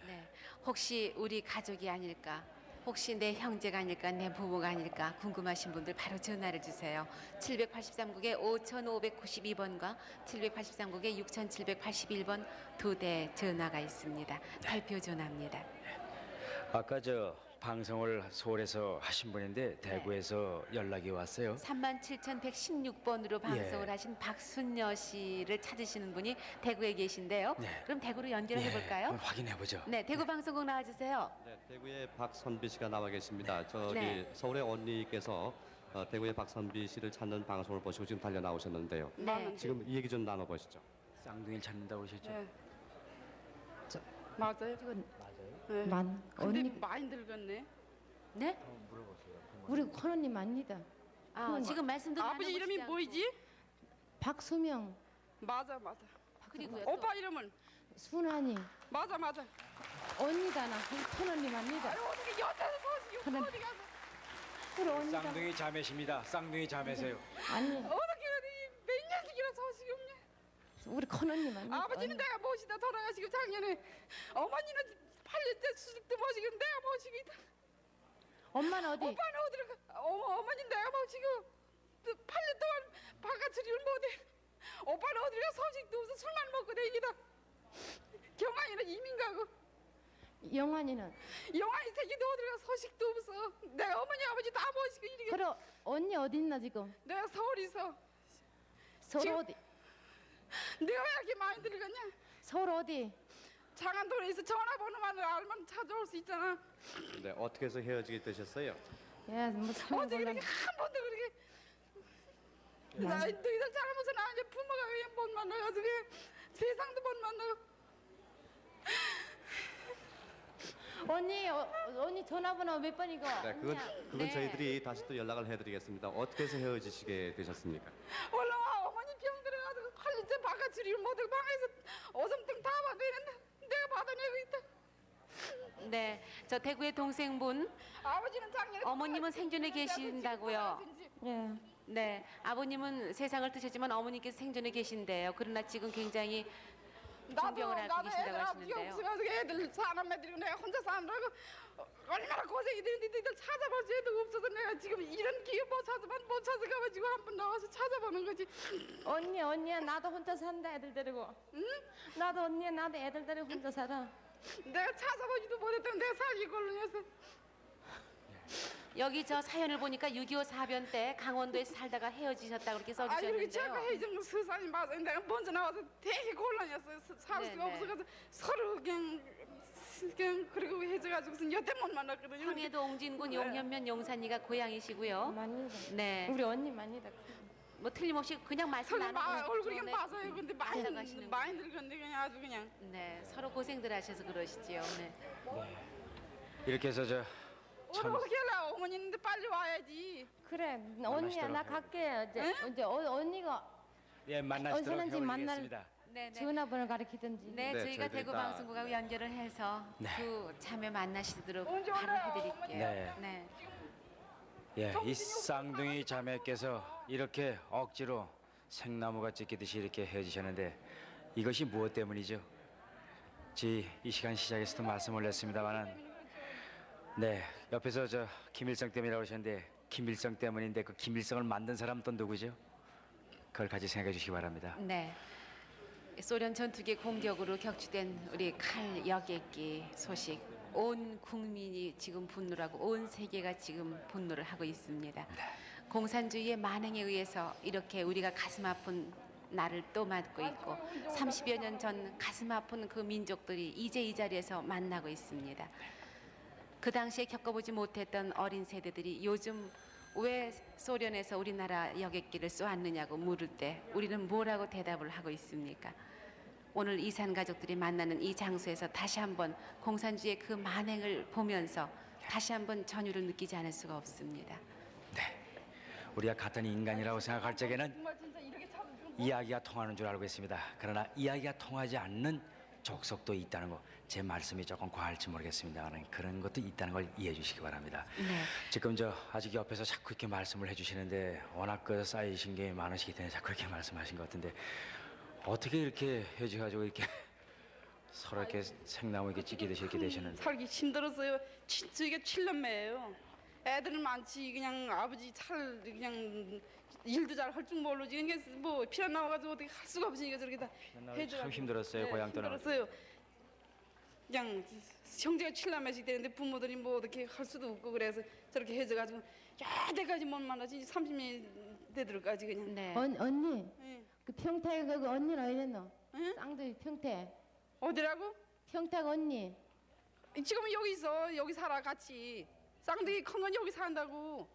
네, 혹시 우리 가족이 아닐까? 혹시 내 형제가 아닐까, 내 부모가 아닐까 궁금하신 분들 바로 전화를 주세요. 783국에 5592번과 783국에 6781번 두 대 전화가 있습니다. 발표 전화입니다. 아까 저 방송을 서울에서 하신 분인데 대구에서 연락이 왔어요. 37,116번으로 방송을 예. 하신 박순녀 씨를 찾으시는 분이 대구에 계신데요. 네. 그럼 대구로 연결을 해볼까요? 한번 확인해 보죠. 네, 대구 방송국 나와주세요. 네, 대구의 박선비 씨가 나와 계십니다. 저기 네. 서울의 언니께서 대구의 박선비 씨를 찾는 방송을 보시고 지금 달려 나오셨는데요. 네. 지금 이 얘기 좀 나눠보시죠. 쌍둥이를 찾는다고 하셨죠? 네. 맞아요. 네. 근데 언니 많이 늙었네. 네? 우리 큰언니 맞니다. 아, 지금 말씀도 아버지 이름이 뭐이지? 박수명. 맞아. 그리고요. 오빠 이름은? 순환이. 맞아. 언니다 나. 우리 큰언니 맞니다. 아유 어떻게 여자는 소식이 없어 어디 가서? 우리 언니다. 쌍둥이 자매십니다. 쌍둥이 자매세요. 아니 어떻게 몇 년씩이나 소식이 없냐? 우리 큰언니 맞니다. 아버지는 내가 모시다 돌아가시고 작년에 어머니는 8년째 수술도 모시고 내가 모시고 있다. 엄마는 어디? 오빠는 어디로 가? 어머니 내가 모시고 8년 동안 바깥처리를 못해. 오빠는 어디로 가? 소식도 없어. 술만 먹고 다니다. 경환이는 이민 가고 영환이는? 영환이 새끼도 어디로 가? 소식도 없어. 내가 어머니 아버지 다 모시고 이렇게. 그럼 언니 어디 있나 지금? 내가 서울에 있어. 서울 지금- 어디? 내가 왜 이렇게 많이 늙었냐? 서울 어디? 장안동에 있어. 전화번호만 알면 찾아올 수 있잖아. 네, 어떻게 해서 헤어지게 되셨어요? 야, 뭐 설마 어제 몰라. 그렇게 한 번도 그렇게 맞아. 너희들 잘못은 아니야. 부모가 왜 못 만나가지고 세상도 못 만나고. 언니 전화번호 몇 번이고? 네, 그건 저희들이 다시 또 연락을 해드리겠습니다. 어떻게 해서 헤어지시게 되셨습니까? 올라와. 어머니 병 들어가지고 8년째 바깥처리를 못하고 방에서 오줌등 다 받아내는데 내가 받아내고 있다. 네, 저 대구의 동생분. 아버지는 작년에 어머님은 생존에 계신다고요. 예. 네, 아버님은 세상을 뜨셨지만 어머니께서 생존에 계신데요. 그러나 지금 굉장히 중병을 앓고 계신다고 애들 아버지가 하시는데요. 없어가지고 애들 사람 애들이고 내가 혼자 사느라고 얼마나 고생이 되는데 너희들 찾아볼 수도 없어서 내가 지금 이런 기회 못 찾아만 못 찾아가가지고 한번 나와서 찾아보는 거지. 언니야 나도 혼자 산다 애들 데리고. 응? 나도 애들 데리고 혼자 살아. 내가 찾아보지도 못했던 내가 살기 꼴렁해서. 여기 저 사연을 보니까 6.25 사변 때 강원도에서 살다가 헤어지셨다고 그렇게 아 이렇게 제가 써주셨는데요. 해준 세상이 맞아요. 내가 먼저 나와서 되게 곤란했어요. 살 수가 네. 없어가지고 서로 그냥 그리고 해져가지고서 여태 못 만났거든요. 황해도 옹진군 네. 용현면 용산리가 고향이시고요. 맞니다. 네. 우리 언니 맞니다. 뭐 틀림없이 그냥 말씀 서로 나누고 얼굴이 싶죠. 네. 맞아요. 근데 찾아가시는 많이 늙었네 그냥 아주 그냥. 네, 서로 고생들 하셔서 그러시지요. 네. 이렇게 해서 저 오늘 어떻게 하려? 어머니 있는데 빨리 와야지. 그래 언니야 나 갈게. 이제 언니가 예, 만나시도록 언제든지 만날 해드리겠습니다. 네. 전화번호 가르치든지. 네, 저희가 저희들이 대구 다- 방송국하고 연결을 해서 네. 두 자매 만나시도록 언제 바로 올라요, 해드릴게요. 네. 예, 이 쌍둥이 자매께서 이렇게 억지로 생나무가 찢기듯이 이렇게 헤어지셨는데 이것이 무엇 때문이죠? 이 시간 시작에서도 말씀을 했습니다만은 네, 옆에서 저 김일성 때문이라고 하셨는데 김일성 때문인데 그 김일성을 만든 사람 또 누구죠? 그걸 같이 생각해 주시기 바랍니다. 네. 소련 전투기 공격으로 격추된 우리 칼 여객기 소식. 온 국민이 지금 분노를 하고 온 세계가 지금 분노를 하고 있습니다. 공산주의의 만행에 의해서 이렇게 우리가 가슴 아픈 날을 또 맞고 있고 30여 년 전 가슴 아픈 그 민족들이 이제 이 자리에서 만나고 있습니다. 그 당시에 겪어보지 못했던 어린 세대들이 요즘 왜 소련에서 우리나라 여객기를 쏘았느냐고 물을 때 우리는 뭐라고 대답을 하고 있습니까? 오늘 이산 가족들이 만나는 이 장소에서 다시 한번 공산주의의 그 만행을 보면서 다시 한번 전율을 느끼지 않을 수가 없습니다. 우리가 같은 인간이라고 생각할 적에는 정말 진짜 이렇게 참 이야기가 통하는 줄 알고 있습니다. 그러나 이야기가 통하지 않는 족속도 있다는 거 제 말씀이 조금 과할지 모르겠습니다만 그런 것도 있다는 걸 이해해 주시기 바랍니다. 네. 지금 저 아직 옆에서 자꾸 이렇게 말씀을 해주시는데 워낙 그 쌓이신 게 많으시기 때문에 자꾸 이렇게 말씀하신 것 같은데 어떻게 이렇게 헤어져가지고 이렇게 서로 이렇게 생나무 이렇게 찢기듯이 이렇게 되시는데 살기 힘들었어요. 진짜 이게 7년매예요. 애들 많지 그냥 아버지 그냥 일도 잘 할 줄 모르지. 이게 뭐 피난 나와가지고 어떻게 할 수가 없으니까 저렇게 다 참 힘들었어요. 고향 떠나고. 힘들었어요. 그냥 형제가 칠남매씩 되는데 부모들이 뭐 어떻게 할 수도 없고 그래서 저렇게 해줘가지고 여태까지 못 만나지 30년이 되들까지 그냥. 네. 언니, 예. 그 평택 그 언니는 어디랬노? 쌍둥이 평택. 어디라고? 평택 언니. 지금은 여기 있어. 여기 살아 같이. 쌍둥이 큰 건 여기 산다고.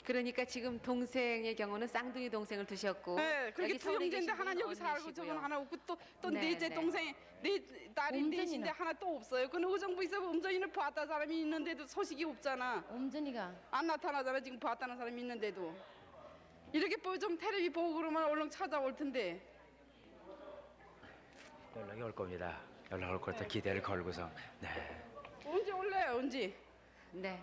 그러니까 지금 동생의 경우는 쌍둥이 동생을 두셨고 네, 그렇게 여기 두 서울에 형제인데 계신 하나는 분은 여기 살고 언니시고요. 저건 하나 없고 또 네, 넷째 네. 동생 내 딸이 옴전이는? 넷인데 하나 또 없어요. 그는 의정부에서 음전이는 봤다 사람이 있는데도 소식이 없잖아. 옴전이가 안 나타나잖아. 지금 봤다는 사람이 있는데도. 이렇게 좀 텔레비 보고 그러면 얼른 찾아올 텐데. 연락이 올 겁니다. 연락 올 것도 기대를 걸고서. 네. 언제 올래? 언제? 네.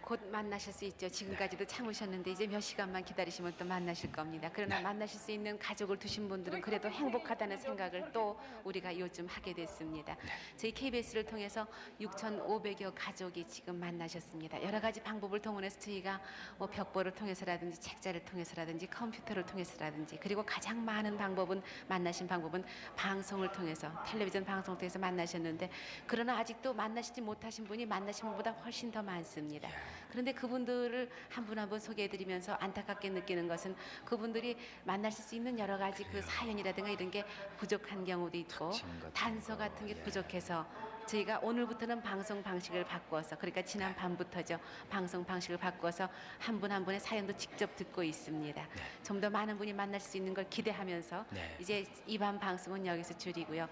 곧 만나실 수 있죠. 지금까지도 참으셨는데 이제 몇 시간만 기다리시면 또 만나실 겁니다. 그러나 만나실 수 있는 가족을 두신 분들은 그래도 행복하다는 생각을 또 우리가 요즘 하게 됐습니다. 저희 KBS를 통해서 6,500여 가족이 지금 만나셨습니다. 여러 가지 방법을 동원해서 저희가 뭐 벽보를 통해서라든지 책자를 통해서라든지 컴퓨터를 통해서라든지 그리고 가장 많은 방법은 만나신 방법은 방송을 통해서 텔레비전 방송을 통해서 만나셨는데 그러나 아직도 만나시지 못하신 분이 만나신 분보다 훨씬 더 많습니다. 그런데 그분들을 한 분 한 분 소개해드리면서 안타깝게 느끼는 것은 그분들이 만나실 수 있는 여러 가지 그 사연이라든가 이런 게 부족한 경우도 있고 단서 같은 게 부족해서 저희가 오늘부터는 방송 방식을 바꿔서 그러니까 지난 밤부터죠. 방송 방식을 바꿔서 한 분 한 분의 사연도 직접 듣고 있습니다. 좀 더 많은 분이 만나실 수 있는 걸 기대하면서 이제 이 밤 방송은 여기서 줄이고요.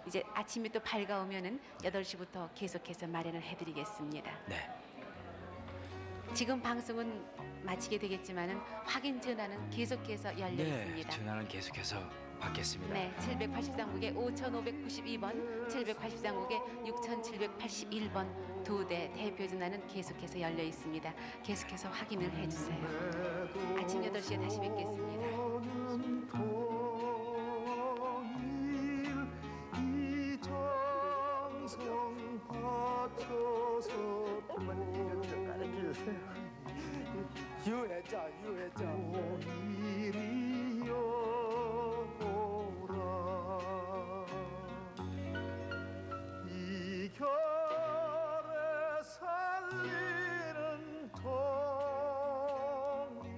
이제 아침이 또 밝아오면은 8시부터 계속해서 마련을 해드리겠습니다. 지금 방송은 마치게 되겠지만은 확인 전화는 계속해서 열려 있습니다. 전화는 계속해서 받겠습니다. 네, 783국에 5592번, 783국에 6781번 두 대 대표 전화는 계속해서 열려 있습니다. 계속해서 확인을 해주세요. 아침 8시에 다시 뵙겠습니다. 유해자 이 결에 살리는 동이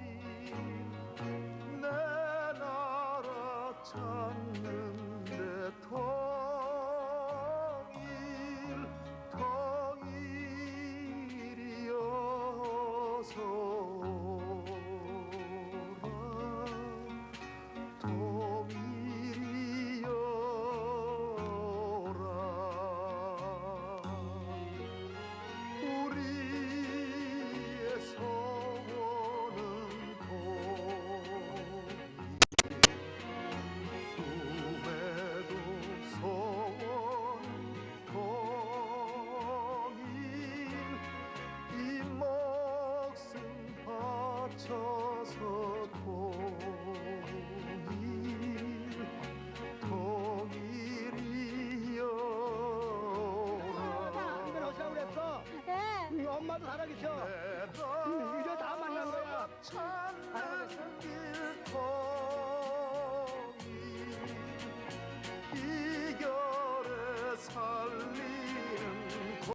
내 나라 찾는 내 우리의 소원은 꿈에도 소원 동일 이 목숨 바쳐서 동일이여라 엄마도 살아계셔. 이제 다 만난 거야. 찾는 길